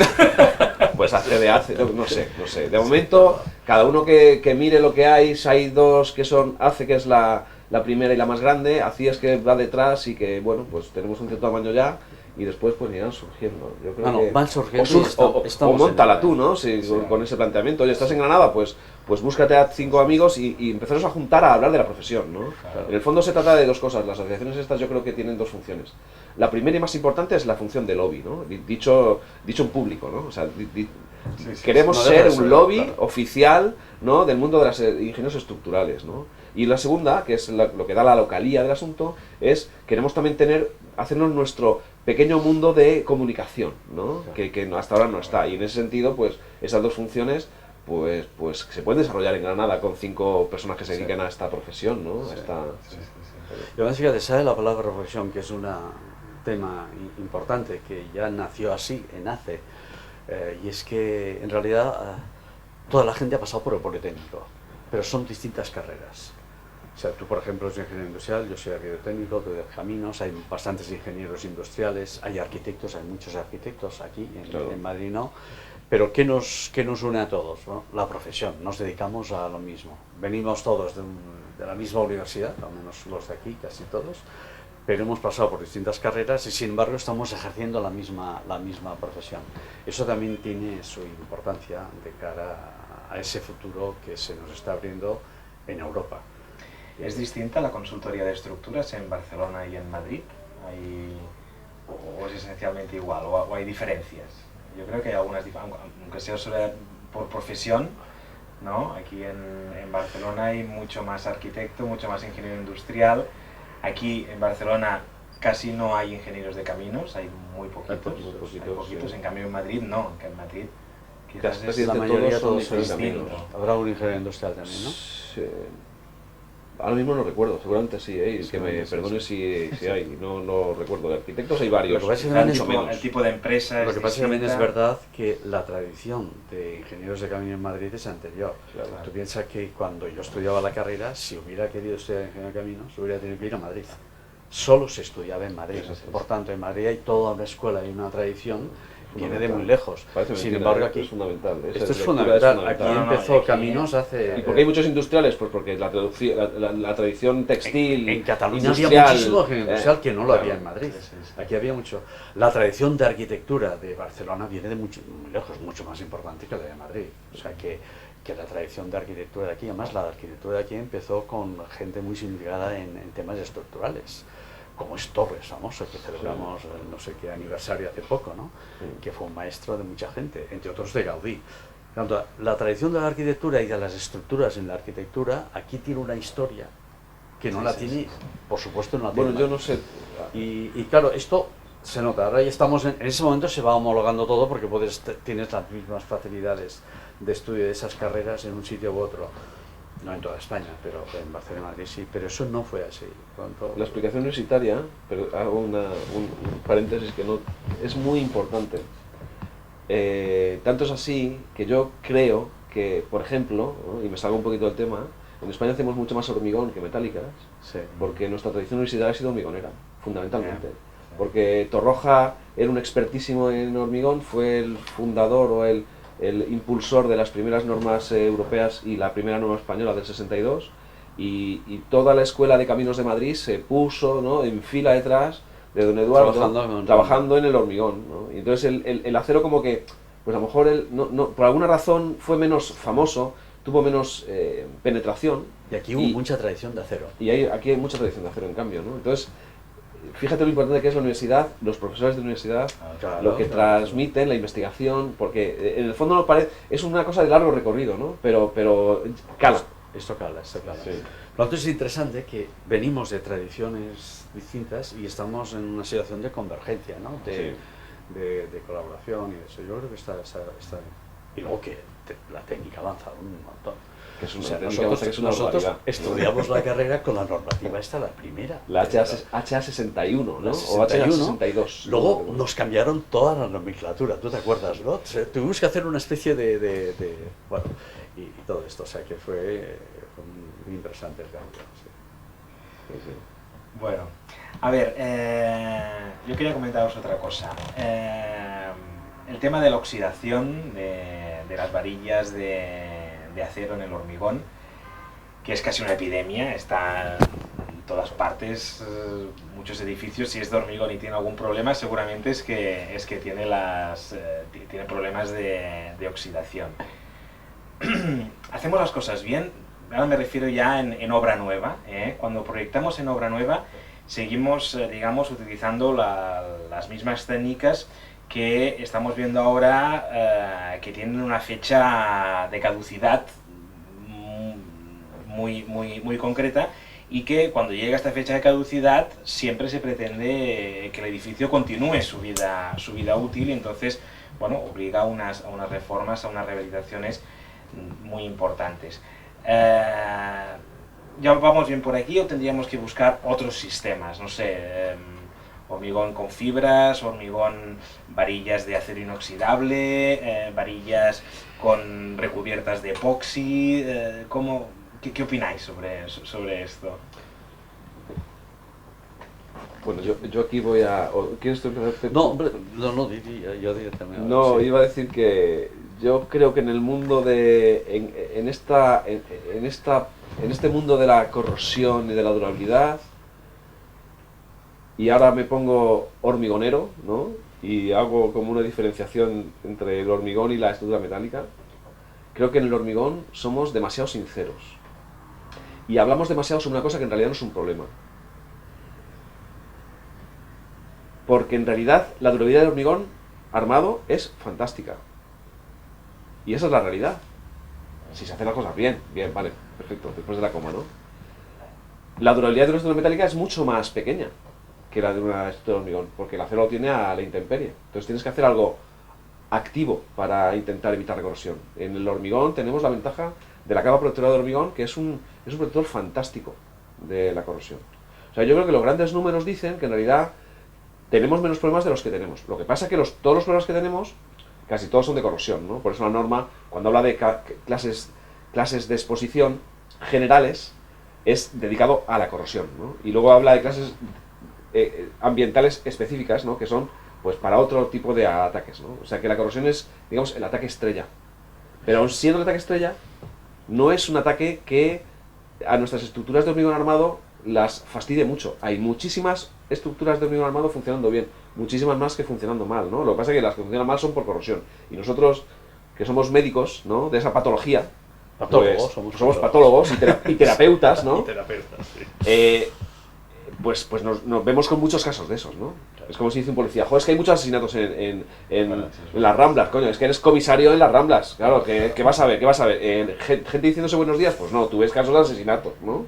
Pues hazte de ACE, no sé. De momento, cada uno que mire lo que hay, si hay dos que son ACE, que es la primera y la más grande, ACIES que va detrás y que, bueno, pues tenemos un cierto tamaño ya, y después pues irán surgiendo. Yo creo que van surgiendo o, y estamos o en móntala ello, tú, ¿no? Si, Sí. con ese planteamiento. Oye, estás en Granada, pues búscate a 5 amigos y empezaros a juntar a hablar de la profesión, ¿no? Claro. En el fondo se trata de dos cosas. Las asociaciones estas yo creo que tienen dos funciones. La primera y más importante es la función de lobby, ¿no? Dicho en público, ¿no? O sea, queremos No deja ser de un ser, lobby claro. oficial, ¿no? Del mundo de los ingenieros estructurales, ¿no? Y la segunda, que es lo que da la localía del asunto, es queremos también hacernos nuestro pequeño mundo de comunicación, ¿no? Claro. Que hasta ahora no está. Y en ese sentido, pues esas dos funciones pues se pueden desarrollar en Granada con 5 personas que se dediquen a esta profesión, ¿no? A esta- Y además, fíjate, sale la palabra profesión, que es un tema importante, que ya nació así, en ACE, y es que en realidad toda la gente ha pasado por el Politécnico, pero son distintas carreras. O sea, tú, por ejemplo, eres ingeniero industrial, yo soy arquitecto técnico, tú de caminos, hay bastantes ingenieros industriales, hay arquitectos, hay muchos arquitectos aquí, Claro. en Madrid no. Pero ¿qué nos une a todos? Bueno, la profesión, nos dedicamos a lo mismo. Venimos todos de la misma universidad, al menos los de aquí, casi todos, pero hemos pasado por distintas carreras y sin embargo estamos ejerciendo la misma profesión. Eso también tiene su importancia de cara a ese futuro que se nos está abriendo en Europa. ¿Es distinta la consultoría de estructuras en Barcelona y en Madrid? ¿O es esencialmente igual? ¿O hay diferencias? Yo creo que hay algunas diferencias, aunque sea solo por profesión, ¿no? Aquí en Barcelona hay mucho más arquitecto, mucho más ingeniero industrial. Aquí en Barcelona casi no hay ingenieros de caminos, hay muy poquitos. Hay poquitos. Sí. En cambio en Madrid no, que en Madrid quizás Casi es La todos mayoría son todos son distintos. distintos. Habrá un ingeniero industrial también, ¿no? Sí. Ahora mismo no recuerdo, seguramente sí, que me Seguramente sí, perdone si hay, no recuerdo. De arquitectos hay varios, Lo que pasa es que el también mucho es- menos. el tipo de empresa Lo que pasa es que también es distinta. verdad que la tradición de ingenieros de camino en Madrid es anterior. Claro. Tú piensas que cuando yo estudiaba la carrera, si hubiera querido estudiar ingeniero de caminos, hubiera tenido que ir a Madrid. Solo se estudiaba en Madrid. Eso sí. Por tanto, en Madrid hay toda una escuela y una tradición, viene de Fundamental. muy lejos. Parece Sin mentira, embargo, es aquí fundamental. Esa esto es lectura fundamental. Aquí No, no, empezó aquí- Caminos hace... ¿Y por qué hay muchos industriales? Pues porque la tradición textil, En Cataluña había industrial, muchísimo ingeniero industrial que no lo claro. había en Madrid. Sí, sí, sí. Aquí había mucho. La tradición de arquitectura de Barcelona viene de muy lejos, mucho más importante que la de Madrid. O sea que la tradición de arquitectura de aquí, además la arquitectura de aquí empezó con gente muy significada en temas estructurales. como es Torres, famoso, que celebramos no sé qué aniversario hace poco, ¿no? Que fue un maestro de mucha gente, entre otros de Gaudí. Tanto la tradición de la arquitectura y de las estructuras en la arquitectura aquí tiene una historia que no la tiene, por supuesto, no la tiene. Bueno, yo no sé. Y claro, esto se nota. Ahora ya estamos en ese momento se va homologando todo porque tienes las mismas facilidades de estudio de esas carreras en un sitio u otro. No en toda España, pero en Barcelona sí, pero eso no fue así. La explicación universitaria, pero hago un paréntesis que no es muy importante. Tanto es así que yo creo que, por ejemplo, ¿no? Y me salgo un poquito del tema, en España hacemos mucho más hormigón que metálicas, sí. Porque nuestra tradición universitaria ha sido hormigonera, fundamentalmente. Porque Torroja era un expertísimo en hormigón, fue el fundador o el impulsor de las primeras normas europeas y la primera norma española del 62, y toda la Escuela de Caminos de Madrid se puso, ¿no?, en fila detrás de don Eduardo, trabajando en el hormigón, ¿no? Y entonces el acero como que, pues a lo mejor por alguna razón fue menos famoso, tuvo menos penetración. Y aquí hubo mucha tradición de acero. Y aquí hay mucha tradición de acero, en cambio, ¿no? Entonces, fíjate lo importante que es la universidad, los profesores de la universidad, lo que transmiten, la investigación, porque en el fondo no parece, es una cosa de largo recorrido, ¿no? Pero cala. Esto cala. Sí. Por lo tanto es interesante que venimos de tradiciones distintas y estamos en una situación de convergencia, ¿no? De colaboración y eso. Yo creo que está y luego que la técnica avanza un montón. Que es una, o sea, nosotros estudiamos la carrera con la normativa esta, la primera. La HA61, ¿no? O HA62. Luego nos cambiaron toda la nomenclatura, ¿tú te acuerdas, no? Tuvimos que hacer una especie de bueno, y todo esto, o sea que fue muy interesante el cambio. Sí. Bueno, a ver, yo quería comentaros otra cosa. El tema de la oxidación de las varillas de acero en el hormigón, que es casi una epidemia, está en todas partes, muchos edificios, si es de hormigón y tiene algún problema, seguramente es que tiene tiene problemas de oxidación. Hacemos las cosas bien, ahora me refiero ya en obra nueva, cuando proyectamos en obra nueva seguimos, digamos, utilizando las mismas técnicas que estamos viendo ahora, que tienen una fecha de caducidad muy concreta, y que cuando llega esta fecha de caducidad siempre se pretende que el edificio continúe su vida útil, y entonces, bueno, obliga a unas reformas, a unas rehabilitaciones muy importantes. ¿Ya vamos bien por aquí o tendríamos que buscar otros sistemas? No sé, hormigón con fibras, hormigón, varillas de acero inoxidable, varillas con recubiertas de epoxi. ¿Qué opináis sobre esto? Bueno, yo aquí voy a... ¿Quieres tú empezar? No, hombre, no, yo directamente. No, sí. Iba a decir que yo creo que en el mundo en este mundo de la corrosión y de la durabilidad, y ahora me pongo hormigonero, ¿no? Y hago como una diferenciación entre el hormigón y la estructura metálica. Creo que en el hormigón somos demasiado sinceros. Y hablamos demasiado sobre una cosa que en realidad no es un problema. Porque en realidad la durabilidad del hormigón armado es fantástica. Y esa es la realidad. Si se hacen las cosas bien, vale, perfecto, después de la coma, ¿no? La durabilidad de una estructura metálica es mucho más pequeña que la de una estructura de hormigón, porque el acero lo tiene a la intemperie. Entonces tienes que hacer algo activo para intentar evitar la corrosión. En el hormigón tenemos la ventaja de la capa protectora de hormigón, que es un protector fantástico de la corrosión. O sea, yo creo que los grandes números dicen que en realidad tenemos menos problemas de los que tenemos. Lo que pasa es que todos los problemas que tenemos, casi todos son de corrosión, ¿no? Por eso la norma, cuando habla de clases de exposición generales, es dedicado a la corrosión, ¿no? Y luego habla de clases ambientales específicas, ¿no? Que son, pues, para otro tipo de ataques, ¿no? O sea, que la corrosión es, digamos, el ataque estrella. Pero aun siendo el ataque estrella, no es un ataque que a nuestras estructuras de hormigón armado las fastidie mucho. Hay muchísimas estructuras de hormigón armado funcionando bien, muchísimas más que funcionando mal, ¿no? Lo que pasa es que las que funcionan mal son por corrosión. Y nosotros, que somos médicos, ¿no?, de esa patología, patólogos, pues, somos patólogos y terapeutas, ¿no? Y terapeutas, sí. pues nos vemos con muchos casos de esos, ¿no? Claro. Es como si dice un policía, joder, es que hay muchos asesinatos en las Ramblas, coño, es que eres comisario en las Ramblas, claro, ¿qué vas a ver? ¿Qué vas a ver? ¿Gente diciéndose buenos días? Pues no, tú ves casos de asesinatos, ¿no?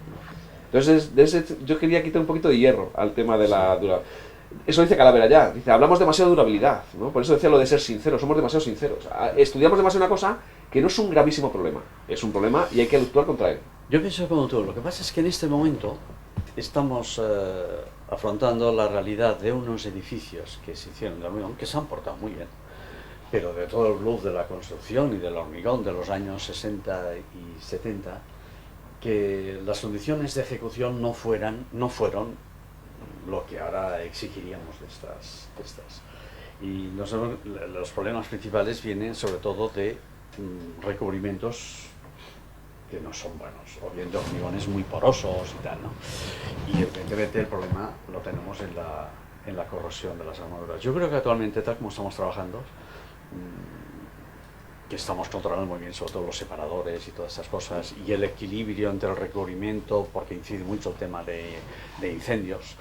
Entonces, yo quería quitar un poquito de hierro al tema de la durabilidad. Eso dice Calavera ya, dice, hablamos demasiado de durabilidad, ¿no? Por eso decía lo de ser sinceros, somos demasiado sinceros. Estudiamos demasiado una cosa que no es un gravísimo problema, es un problema y hay que actuar contra él. Yo pienso como tú, lo que pasa es que en este momento estamos afrontando la realidad de unos edificios que se hicieron de hormigón, que se han portado muy bien, pero de todo el blues de la construcción y del hormigón de los años 60 y 70, que las condiciones de ejecución no fueron lo que ahora exigiríamos de estas. Y los problemas principales vienen sobre todo de recubrimientos que no son buenos, o bien de hormigones muy porosos y tal, ¿no? Y evidentemente el problema lo tenemos en la corrosión de las armaduras. Yo creo que actualmente, tal como estamos trabajando, que estamos controlando muy bien sobre todo los separadores y todas esas cosas, y el equilibrio entre el recubrimiento, porque incide mucho el tema de incendios,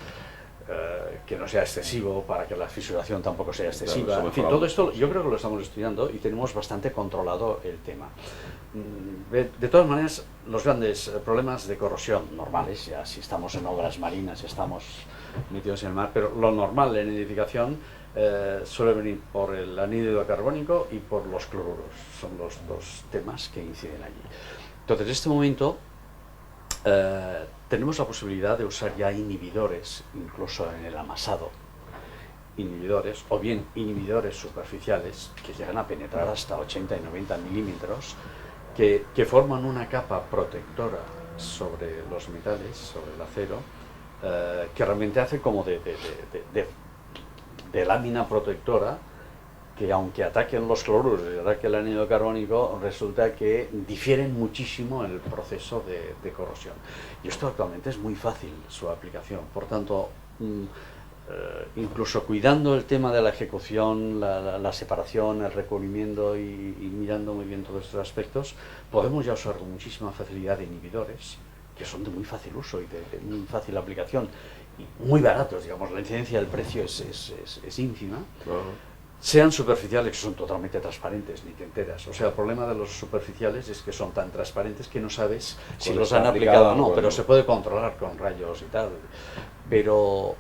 que no sea excesivo, para que la fisuración tampoco sea excesiva. Claro, en fin, todo esto yo creo que lo estamos estudiando y tenemos bastante controlado el tema. De todas maneras, los grandes problemas de corrosión normales, ya si estamos en obras marinas, estamos metidos en el mar, pero lo normal en edificación suele venir por el anhídrido carbónico y por los cloruros. Son los dos temas que inciden allí. Entonces, en este momento tenemos la posibilidad de usar ya inhibidores, incluso en el amasado, inhibidores, o bien inhibidores superficiales que llegan a penetrar hasta 80 y 90 milímetros, que forman una capa protectora sobre los metales, sobre el acero, que realmente hace como de lámina protectora, que aunque ataquen los cloruros y ataque el anhídrido carbónico, resulta que difieren muchísimo en el proceso de corrosión. Y esto actualmente es muy fácil su aplicación, por tanto, incluso cuidando el tema de la ejecución, la separación, el recubrimiento y mirando muy bien todos estos aspectos, podemos ya usar con muchísima facilidad inhibidores, que son de muy fácil uso y de muy fácil aplicación, y muy baratos, digamos, la incidencia del precio es ínfima. Sean superficiales, que son totalmente transparentes, ni te enteras. O sea, el problema de los superficiales es que son tan transparentes que no sabes si los han aplicado o no, pero se puede controlar con rayos y tal. Pero,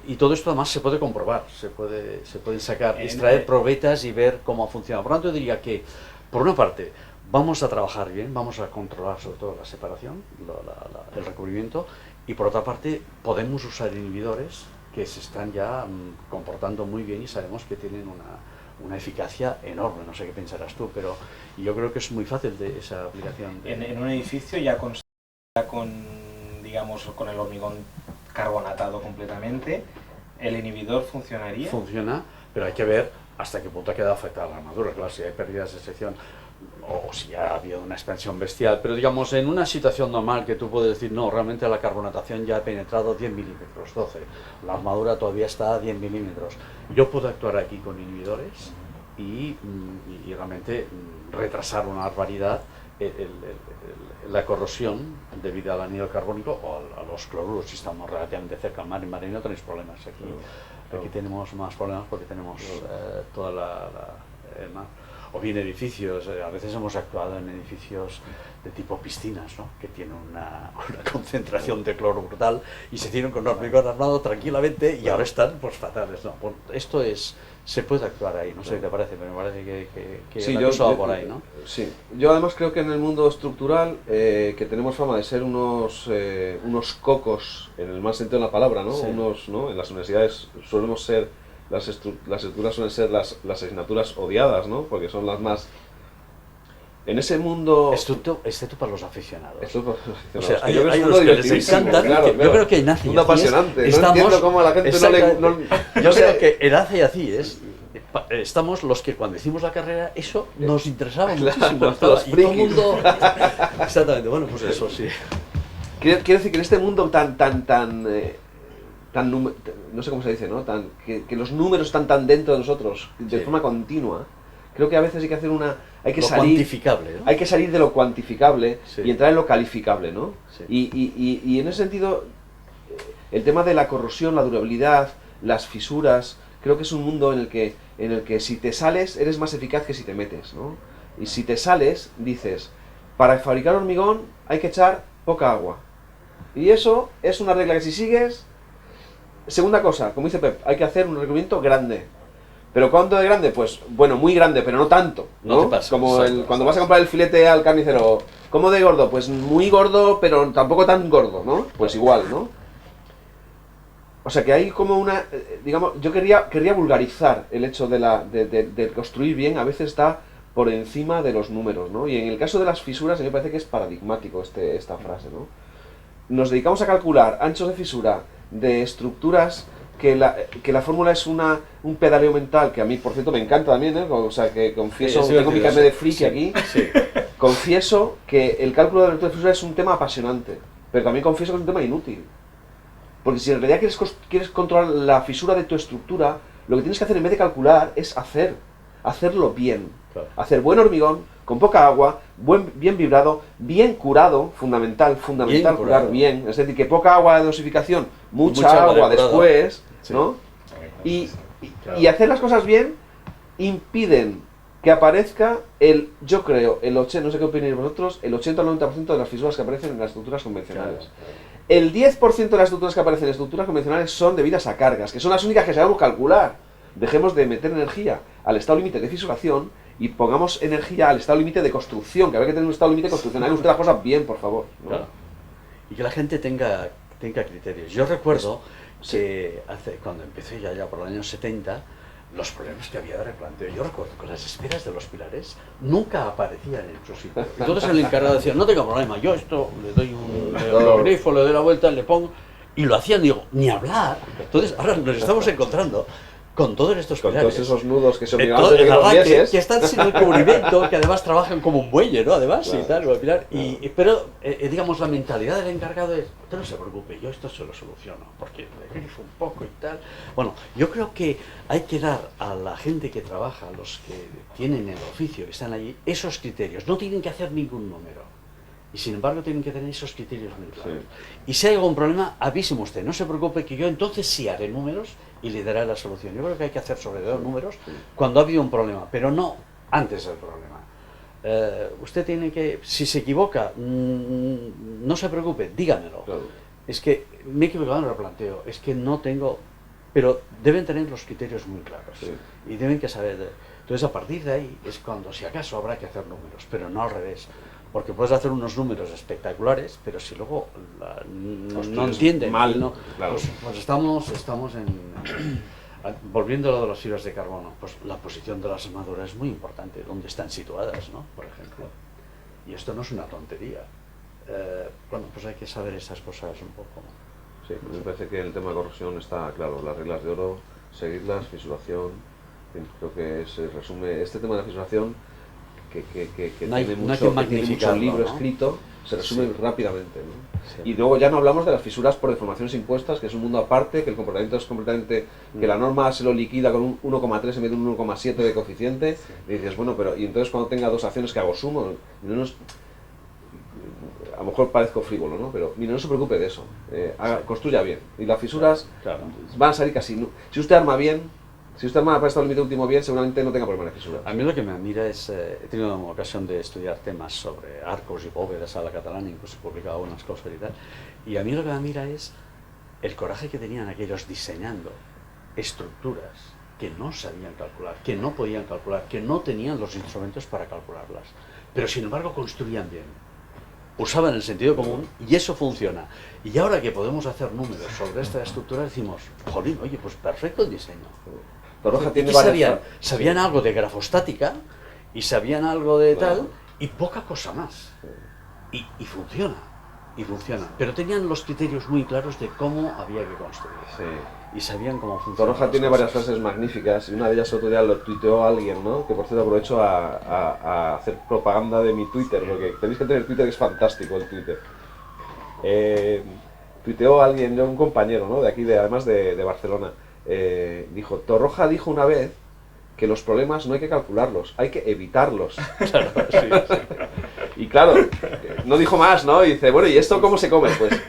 y todo esto además se puede comprobar, se pueden sacar, extraer probetas y ver cómo funciona. Por lo tanto, yo diría que, por una parte, vamos a trabajar bien, vamos a controlar sobre todo la separación, el recubrimiento, y por otra parte, podemos usar inhibidores que se están ya comportando muy bien y sabemos que tienen una eficacia enorme. No sé qué pensarás tú, pero yo creo que es muy fácil de esa aplicación. En un edificio ya con, digamos, con el hormigón carbonatado completamente, ¿el inhibidor funcionaría? Funciona, pero hay que ver hasta qué punto ha quedado afectada la armadura. Claro, si hay pérdidas de sección o si ha habido una expansión bestial, pero digamos en una situación normal que tú puedes decir, no, realmente la carbonatación ya ha penetrado 10 milímetros, 12, la armadura todavía está a 10 milímetros. Yo puedo actuar aquí con inhibidores y realmente retrasar una barbaridad la corrosión debido al anhídrido carbónico o a los cloruros. Si estamos relativamente cerca al mar, en Madrid no tenéis problemas. Aquí tenemos más problemas porque tenemos toda el mar. O bien edificios, a veces hemos actuado en edificios de tipo piscinas, ¿no? Que tienen una concentración de cloro brutal y se tienen con hormigón armado tranquilamente y ahora están pues fatales, ¿no? Esto se puede actuar ahí, no sé qué te parece, pero me parece que sí, la cosa va por ahí, ¿no? Sí, yo además creo que en el mundo estructural, que tenemos fama de ser unos cocos, en el mal sentido de la palabra, ¿no? Sí. ¿No? En las universidades solemos ser, las estructuras suelen ser las asignaturas odiadas, ¿no? Porque son las más... En ese mundo... Excepto para los aficionados. O sea, hay unos que les encantan. Claro. Yo creo que en ACI Mundo apasionante. No entiendo cómo a la gente no le... Yo creo que en ACI estamos los que cuando hicimos la carrera eso nos interesaba muchísimo. Los y todo el frikis. mundo... Exactamente, bueno, pues eso sí. Quiero decir que en este mundo no sé cómo se dice, ¿no? Que los números están tan dentro de nosotros de forma continua. Creo que a veces hay que hacer cuantificable, ¿no? Hay que salir de lo cuantificable Sí. y entrar en lo calificable, ¿no? Sí. Y en ese sentido, el tema de la corrosión, la durabilidad, las fisuras, creo que es un mundo en el que si te sales eres más eficaz que si te metes, ¿no? Y si te sales, dices, para fabricar hormigón hay que echar poca agua. Y eso es una regla que si sigues... Segunda cosa, como dice Pep, hay que hacer un recubrimiento grande. ¿Pero cuánto de grande? Pues, bueno, muy grande, pero no tanto, ¿no? No te pases, como exacto, cuando vas a comprar el filete al carnicero. ¿Cómo de gordo? Pues muy gordo, pero tampoco tan gordo, ¿no? Pues igual, ¿no? O sea que hay como una... digamos, yo querría vulgarizar el hecho de construir bien, a veces está por encima de los números, ¿no? Y en el caso de las fisuras, a mí me parece que es paradigmático esta frase, ¿no? Nos dedicamos a calcular anchos de fisura de estructuras que la fórmula es un pedaleo mental, que a mí, por cierto, me encanta también, ¿eh? O sea, que confieso, Sí, tengo mi carnet de friki sí, aquí, sí. confieso que el cálculo de la abertura de fisura es un tema apasionante, pero también confieso que es un tema inútil. Porque si en realidad quieres controlar la fisura de tu estructura, lo que tienes que hacer en vez de calcular es hacerlo bien. Claro. Hacer buen hormigón, con poca agua, bien vibrado, bien curado, fundamental Bien curar curado. bien. Es decir, que poca agua de dosificación, mucha Mucha agua agua de curado. después, Sí. ¿no? Claro. Y hacer las cosas bien impiden que aparezca yo creo, no sé qué opináis vosotros, el 80 o el 90% de las fisuras que aparecen en las estructuras convencionales. Claro. El 10% de las estructuras que aparecen en estructuras convencionales son debidas a cargas, que son las únicas que sabemos calcular. Dejemos de meter energía al estado límite de fisuración y pongamos energía al estado límite de construcción, que habría que tener un estado límite de construcción. Hagan ustedes las cosas bien, por favor, ¿no? Claro. Y que la gente tenga criterios. Yo recuerdo que cuando empecé ya por los años 70, los problemas que había de replanteo. Yo recuerdo que las esferas de los pilares nunca aparecían en su sitio. Entonces el encargado decía, no tengo problema, yo esto le doy un grifo, le doy la vuelta, le pongo... Y lo hacían, digo, ni hablar. Entonces ahora nos estamos encontrando con todos estos Con pilares. todos esos nudos que se Todo obligaban a el arranque, meses. que están sin el cubrimiento, que además trabajan como un muelle, ¿no? Además, Claro, y tal, el pilar. claro. Pero, digamos, la mentalidad del encargado es, usted no se preocupe, yo esto se lo soluciono, porque le grifo un poco y tal. Bueno, yo creo que hay que dar a la gente que trabaja, a los que tienen el oficio, que están allí, esos criterios. No tienen que hacer ningún número. Y sin embargo tienen que tener esos criterios muy claros. Sí. Y si hay algún problema, avíseme usted, no se preocupe que yo entonces sí haré números y le daré la solución. Yo creo que hay que hacer sobre todo números cuando ha habido un problema, pero no antes del problema. Usted tiene que, si se equivoca, no se preocupe, dígamelo. Claro. Es que me he equivocado en el replanteo, es que no tengo... Pero deben tener los criterios muy claros y deben que saber... Entonces a partir de ahí es cuando, si acaso, habrá que hacer números, pero no al revés. Porque puedes hacer unos números espectaculares, pero si luego no entienden mal, no, claro. pues estamos volviendo a lo de las fibras de carbono, pues la posición de las armaduras es muy importante, dónde están situadas, ¿no? Por ejemplo. Y esto no es una tontería. Bueno, pues hay que saber esas cosas un poco. Sí, me parece que el tema de corrosión está claro, las reglas de oro, seguirlas, fisuración, creo que se resume, este tema de la fisuración que no hay, tiene no hay que mucho libro ¿no? escrito, se resume rápidamente, ¿no? Sí. Y luego ya no hablamos de las fisuras por deformaciones impuestas, que es un mundo aparte, que el comportamiento es completamente, que la norma se lo liquida con un 1,3 en vez de un 1,7 de coeficiente, y dices, bueno, pero y entonces cuando tenga dos acciones que hago sumo, a lo mejor parezco frívolo, ¿no? Pero mire, no se preocupe de eso, construya bien, y las fisuras van a salir casi, si usted arma bien, si usted arma para estar límite último bien, seguramente no tenga problema de fisuras. A mí lo que me admira es, he tenido ocasión de estudiar temas sobre arcos y bóvedas a la catalana, incluso he publicado unas cosas y tal, y a mí lo que me admira es el coraje que tenían aquellos diseñando estructuras que no sabían calcular, que no podían calcular, que no tenían los instrumentos para calcularlas, pero sin embargo construían bien, usaban el sentido común y eso funciona. Y ahora que podemos hacer números sobre esta estructura decimos, jolín, oye, pues perfecto el diseño. Torroja tiene sabían algo de grafostática y sabían algo de tal y poca cosa más. Y funciona. Y funciona. Pero tenían los criterios muy claros de cómo había que construir. Sí. Y sabían cómo funcionaba. Torroja tiene varias frases magníficas y una de ellas otro día lo tuiteó alguien, ¿no? Que por cierto aprovecho a hacer propaganda de mi Twitter, porque tenéis que tener Twitter, que es fantástico el Twitter. Tuiteó alguien, un compañero, ¿no? De aquí, además de Barcelona. Dijo, Torroja dijo una vez que los problemas no hay que calcularlos, hay que evitarlos. Claro, sí. Y claro, no dijo más, ¿no? Y dice, bueno, ¿y esto cómo se come? Pues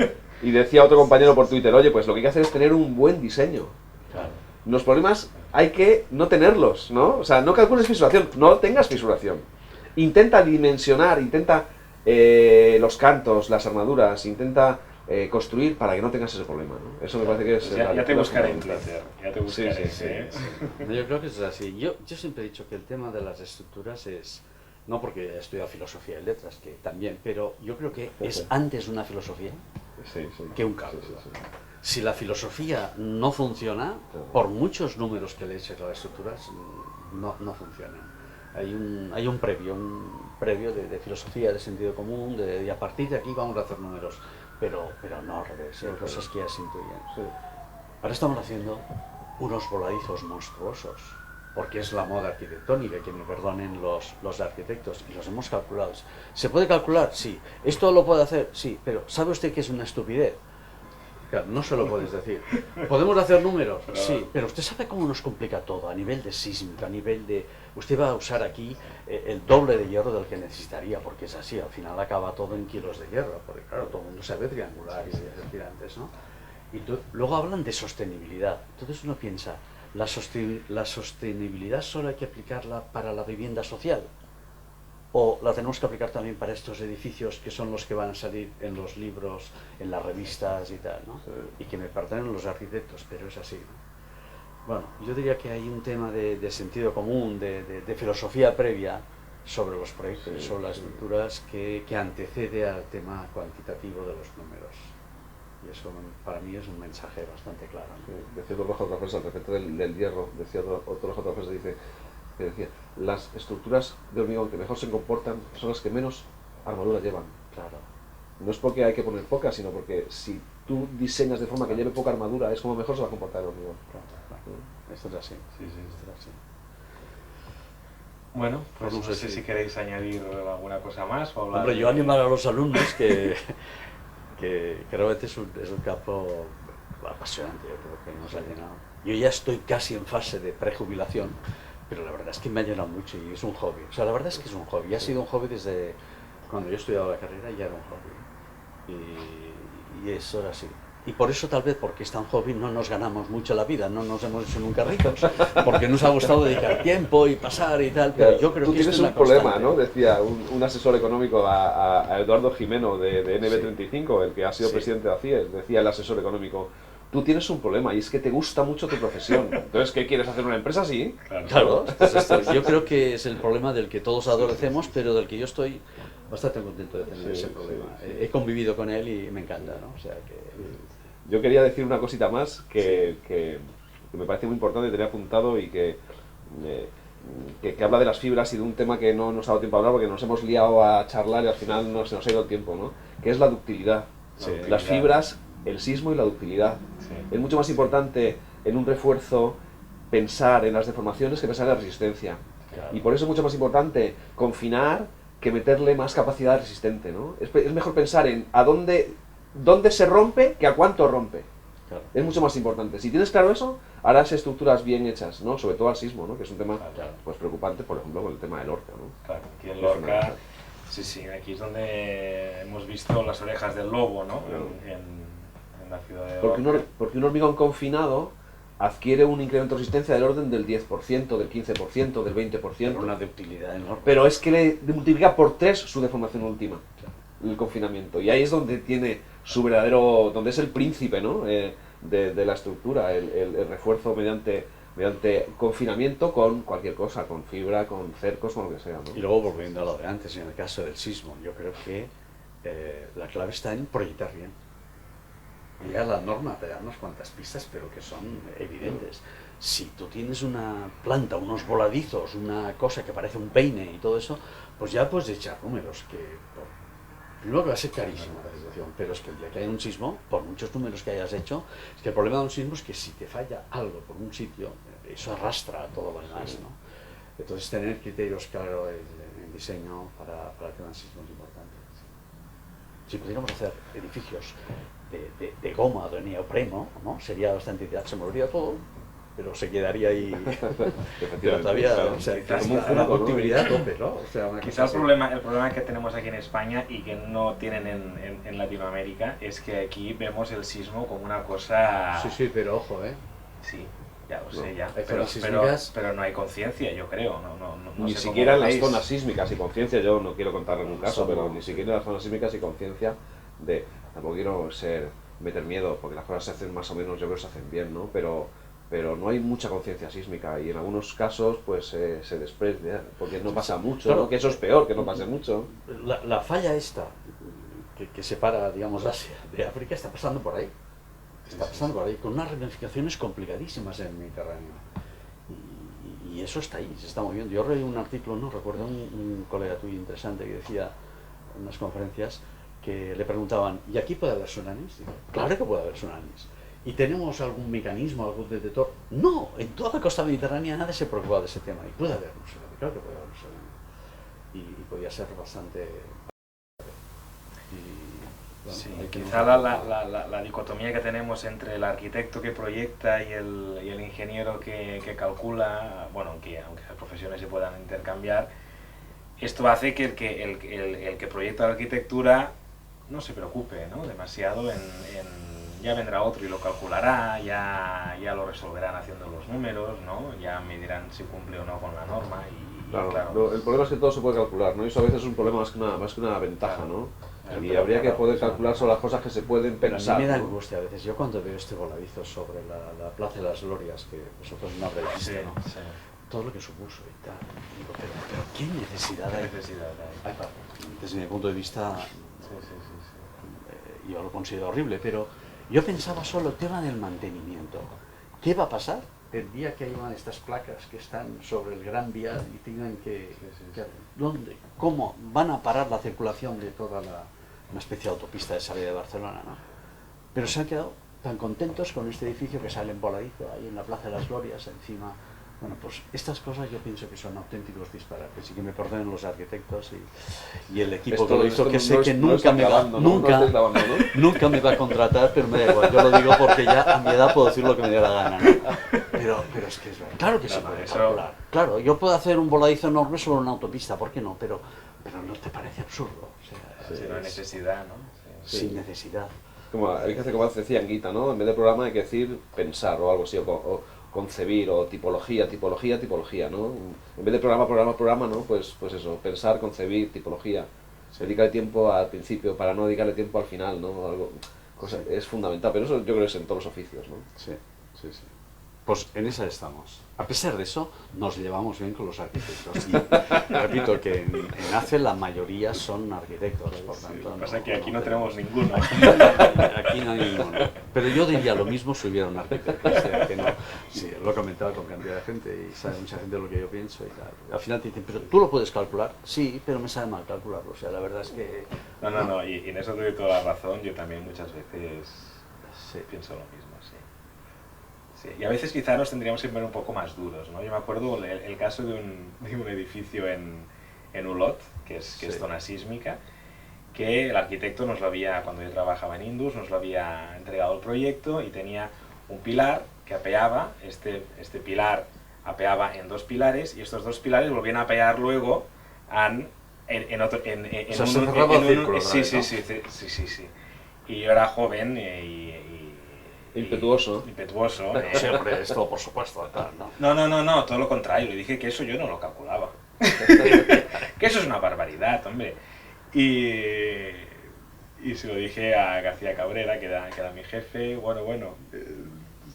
Y decía otro compañero por Twitter, oye, pues lo que hay que hacer es tener un buen diseño. Claro. Los problemas hay que no tenerlos, ¿no? O sea, no calcules fisuración, no tengas fisuración. Intenta dimensionar, intenta los cantos, las armaduras, intenta construir para que no tengas ese problema, ¿no? Eso me parece que es... Ya te buscaré en fundamental. Twitter, ya te buscaré. Sí. No, yo creo que es así. Yo siempre he dicho que el tema de las estructuras es, no porque he estudiado filosofía y letras, que también, pero yo creo que es antes una filosofía que un cálculo. Sí. Si la filosofía no funciona, por muchos números que le eches a las estructuras, no funcionan. Hay un previo de filosofía, de sentido común, y a partir de aquí vamos a hacer números, pero no al revés, hay cosas que ya se intuyen. Sí. Ahora estamos haciendo unos voladizos monstruosos, porque es la moda arquitectónica, que me perdonen los arquitectos, y los hemos calculado. ¿Se puede calcular? Sí. ¿Esto lo puede hacer? Sí. Pero ¿sabe usted que es una estupidez? Claro, no se lo puedes decir. ¿Podemos hacer números? Sí, pero usted sabe cómo nos complica todo, a nivel de sísmica, a nivel de... Usted va a usar aquí el doble de hierro del que necesitaría, porque es así, al final acaba todo en kilos de hierro, porque claro, todo el mundo sabe triangular y hacer tirantes, ¿no? Y luego hablan de sostenibilidad. Entonces uno piensa, ¿la sostenibilidad solo hay que aplicarla para la vivienda social? ¿O la tenemos que aplicar también para estos edificios que son los que van a salir en los libros, en las revistas y tal, ¿no? Y que me perdonen los arquitectos, pero es así, ¿no? Bueno, yo diría que hay un tema de sentido común, de filosofía previa sobre los proyectos, sobre las estructuras, que antecede al tema cuantitativo de los números. Y eso para mí es un mensaje bastante claro, ¿no? Sí, decía otro JFS al respecto del hierro, decía otro JFS, que decía, las estructuras de hormigón que mejor se comportan son las que menos armadura llevan. Claro. No es porque hay que poner poca, sino porque si tú diseñas de forma que lleve poca armadura, es como mejor se va a comportar el hormigón. Claro. Esto es así. Sí, esto es así. Bueno, pues No no sé si queréis añadir alguna cosa más o hablar. Hombre, yo animar a los alumnos que realmente es un campo apasionante, yo creo que nos ha llenado. Yo ya estoy casi en fase de prejubilación, pero la verdad es que me ha llenado mucho y es un hobby. O sea, la verdad es que es un hobby. Ha sido un hobby desde cuando yo estudiaba la carrera, ya era un hobby. Y eso era así. Y por eso tal vez, porque es tan hobby, no nos ganamos mucho la vida, no nos hemos hecho nunca ricos, porque nos ha gustado dedicar tiempo y pasar y tal, pero yo creo tú que tienes un problema, ¿no? Decía un asesor económico a Eduardo Jimeno de NB35, el que ha sido presidente de ACIES, decía el asesor económico, tú tienes un problema y es que te gusta mucho tu profesión. Entonces, ¿qué quieres hacer una empresa así? Claro, yo creo que es el problema del que todos adolecemos, pero del que yo estoy bastante contento de tener ese problema. He convivido con él y me encanta, ¿no? O sea que... Yo quería decir una cosita más que me parece muy importante, tenía apuntado y que habla de las fibras y de un tema que no nos ha dado tiempo a hablar porque nos hemos liado a charlar y al final se nos ha ido el tiempo, ¿no? Que es la ductilidad. Las fibras, el sismo y la ductilidad. Es mucho más importante en un refuerzo pensar en las deformaciones que pensar en la resistencia. Claro. Y por eso es mucho más importante confinar que meterle más capacidad resistente, ¿no? Es mejor pensar en a dónde se rompe que a cuánto rompe. Claro. Es mucho más importante. Si tienes claro eso, harás estructuras bien hechas, ¿no? Sobre todo al sismo, ¿no? Que es un tema pues preocupante, por ejemplo, con el tema del Lorca, ¿no? Claro, aquí en Lorca, sí, aquí es donde hemos visto las orejas del lobo, ¿no? Claro. En la ciudad de Lorca. Porque un hormigón confinado adquiere un incremento de resistencia del orden del 10%, del 15%, del 20%. Pero una ductilidad enorme. Pero es que le multiplica por 3 su deformación última, el confinamiento. Y ahí es donde tiene su verdadero, donde es el príncipe, ¿no? De la estructura, el refuerzo mediante confinamiento con cualquier cosa, con fibra, con cercos, con lo que sea, ¿no? Y luego volviendo a lo de antes, en el caso del sismo, yo creo que la clave está en proyectar bien. Ya la norma te da unas cuantas pistas, pero que son evidentes. Si tú tienes una planta, unos voladizos, una cosa que parece un peine y todo eso, pues ya puedes echar números que... Primero que va a ser carísima la situación, pero es que el día que hay un sismo, por muchos números que hayas hecho, es que el problema de un sismo es que si te falla algo por un sitio, eso arrastra a todo lo demás, ¿no? Entonces tener criterios claros en diseño para el tema del sismo es importante. Si pudiéramos hacer edificios de goma, de neopreno, ¿no? Sería bastante ideal, se moriría todo pero se quedaría ahí. Pero Efectivamente, todavía, claro. o sea, Quizás como un la furado, ¿no? productividad a tope, ¿no? O sea, una Quizá cosa el así. problema que tenemos aquí en España y que no tienen en Latinoamérica es que aquí vemos el sismo como una cosa... Sí, sí, pero ojo, ¿eh? Sí, ya lo sé, No, ya. hay Pero, zonas sísmicas. pero no hay conciencia, yo creo. No Ni sé siquiera en cómo las lo veis. zonas sísmicas y conciencia, yo no quiero contar ningún caso, Eso pero no. ni siquiera en las zonas sísmicas y conciencia de, tampoco quiero meter miedo, porque las cosas se hacen más o menos, yo creo que se hacen bien, ¿no? Pero no hay mucha conciencia sísmica y en algunos casos pues se desprecia, porque no pasa mucho, Claro. ¿no? Que eso es peor, que no pase mucho. La falla esta, que separa, digamos, Asia de África, está pasando por ahí. Está pasando por ahí, con unas ramificaciones complicadísimas en el Mediterráneo. Y eso está ahí, se está moviendo. Yo leí un artículo, no recuerdo, un colega tuyo interesante que decía en unas conferencias que le preguntaban, ¿y aquí puede haber tsunamis? Digo, claro que puede haber tsunamis. ¿Y tenemos algún mecanismo, algún detector? No, en toda la costa mediterránea nadie se preocupa de ese tema. Y puede haber un tsunami, claro que puede haber un tsunami. Y podría ser bastante... bueno, Sí, hay que quizá no- la dicotomía que tenemos entre el arquitecto que proyecta y el ingeniero que calcula, bueno, aunque las profesiones se puedan intercambiar, esto hace que el que proyecta la arquitectura no se preocupe, ¿no? Demasiado ya vendrá otro y lo calculará, ya lo resolverán haciendo los números, ¿no? Ya me dirán si cumple o no con la norma y Claro, el problema es que todo se puede calcular, ¿no? Y eso a veces es un problema más que una ventaja, ¿no? Claro, Y pero habría que claro, poder o sea, calcular sobre las cosas que se pueden Pero a pensar, mí me da ¿no? angustia a veces. Yo cuando veo este voladizo sobre la Plaza de las Glorias, que vosotros no habréis visto, sí, ¿no? sí, Todo lo que supuso y tal. Digo, pero ¿qué necesidad la hay? necesidad hay. Desde mi punto de vista, Sí, sí, sí, yo lo considero horrible, pero yo pensaba solo el tema del mantenimiento. ¿Qué va a pasar el día que hayan estas placas que están sobre el Gran Vía y tengan ¿dónde? ¿Cómo van a parar la circulación de toda una especie de autopista de salida de Barcelona, ¿no? Pero se han quedado tan contentos con este edificio que sale en voladizo ahí en la Plaza de las Glorias, encima. Bueno, pues estas cosas yo pienso que son auténticos disparates y que me perdonen los arquitectos y el equipo que lo hizo, que sé que nunca me va, nunca me va a contratar, pero me da igual, yo lo digo porque ya a mi edad puedo decir lo que me dé la gana, ¿no? Pero es que es verdad, claro que se puede eso- calcular. Claro, yo puedo hacer un voladizo enorme sobre una autopista, ¿por qué no? Pero ¿no te parece absurdo? O sea, sí, no hay necesidad, ¿no? Sí. sin necesidad. Como, hay que hacer como decía Anguita, ¿no? En vez de programa hay que decir pensar o algo así, o concebir, o tipología, ¿no? En vez de programa, ¿no? Pues eso, pensar, concebir, tipología. Dedicarle tiempo al principio para no dedicarle tiempo al final, ¿no? Es fundamental, pero eso yo creo que es en todos los oficios, ¿no? Sí, sí, sí. Pues en esa estamos. A pesar de eso, nos llevamos bien con los arquitectos. Y repito que en ACE la mayoría son arquitectos, por tanto... Lo que pasa es que aquí no tenemos ninguno. Aquí no hay ninguno. Pero yo diría lo mismo si hubiera un arquitecto. O sea, que no, sí, lo he comentado con cantidad de gente y sabe mucha gente lo que yo pienso y tal. Al final te dicen, ¿pero tú lo puedes calcular? Sí, pero me sabe mal calcularlo. O sea, la verdad es que... No, y en eso te doy toda la razón. Yo también muchas veces Sí. pienso lo mismo, sí. Sí, y a veces quizá nos tendríamos que ver un poco más duros, ¿no? Yo me acuerdo el caso de un edificio en Olot, que es Sí. zona sísmica, que el arquitecto nos lo había, cuando yo trabajaba en Indus, nos lo había entregado el proyecto y tenía un pilar que apeaba, este pilar apeaba en dos pilares y estos dos pilares volvían a apear luego en otro... O sea, se cerraba el círculo otra sí, vez, sí, ¿no? sí. Y yo era joven Impetuoso. Impetuoso. Siempre esto, por supuesto, tal, ¿no? No, todo lo contrario. Le dije que eso yo no lo calculaba. Que eso es una barbaridad, hombre. Y se lo dije a García Cabrera, que era mi jefe. Bueno,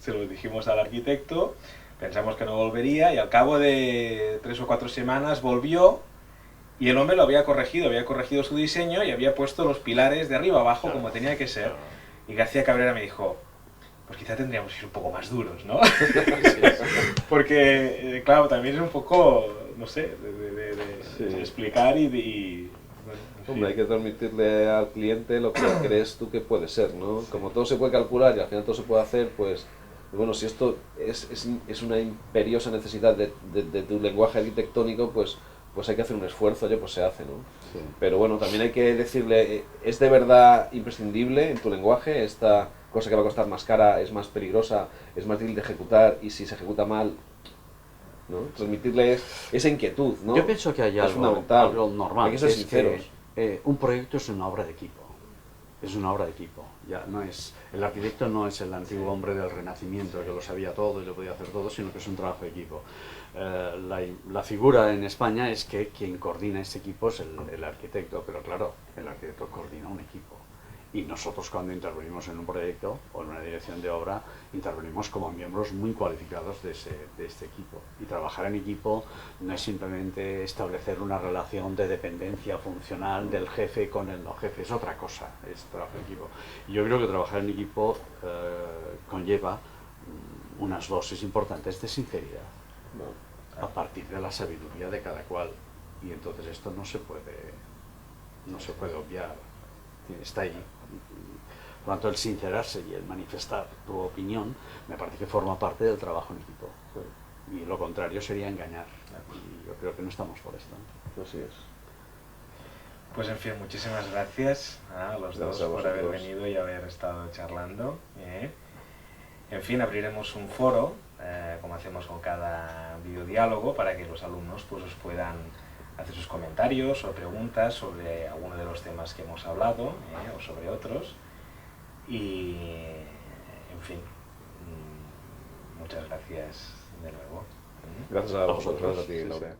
se lo dijimos al arquitecto, pensamos que no volvería y al cabo de 3 o 4 semanas volvió y el hombre lo había corregido su diseño y había puesto los pilares de arriba abajo como tenía que ser. Y García Cabrera me dijo, pues quizá tendríamos que ir un poco más duros, ¿no? Porque, claro, también es un poco, no sé, de explicar y bueno, en fin. Hombre, hay que transmitirle al cliente lo que crees tú que puede ser, ¿no? Como todo se puede calcular y al final todo se puede hacer, pues bueno, si esto es una imperiosa necesidad de tu lenguaje arquitectónico, pues hay que hacer un esfuerzo, oye, pues se hace, ¿no? Sí. Pero bueno, también hay que decirle, ¿es de verdad imprescindible en tu lenguaje esta cosa que va a costar más cara, es más peligrosa, es más difícil de ejecutar y si se ejecuta mal, ¿no? Transmitirles esa inquietud, ¿no? Yo pienso que hay Es algo, fundamental. algo normal, Hay que ser es sinceros. un proyecto es una obra de equipo. Es una obra de equipo. Ya no es, el arquitecto no es el antiguo hombre del Renacimiento que lo sabía todo y lo podía hacer todo, sino que es un trabajo de equipo. La figura en España es que quien coordina este equipo es el arquitecto, pero claro, el arquitecto coordina un equipo. Y nosotros cuando intervenimos en un proyecto o en una dirección de obra, intervenimos como miembros muy cualificados de este equipo. Y trabajar en equipo no es simplemente establecer una relación de dependencia funcional del jefe con el no jefe, es otra cosa, es trabajo en equipo. Y yo creo que trabajar en equipo conlleva unas dosis importantes de sinceridad, a partir de la sabiduría de cada cual. Y entonces esto no se puede obviar, está ahí. Por lo tanto, el sincerarse y el manifestar tu opinión me parece que forma parte del trabajo en equipo. Y lo contrario sería engañar. Y yo creo que no estamos por esto. Así es. Pues en fin, muchísimas gracias a los dos Gracias a por haber vosotros. venido y haber estado charlando. En fin, abriremos un foro, como hacemos con cada videodiálogo, para que los alumnos pues, os puedan hacer sus comentarios o preguntas sobre alguno de los temas que hemos hablado o sobre otros. Y, en fin, muchas gracias de nuevo. Gracias a vosotros, vosotros. a ti, Sí, sí. Laura.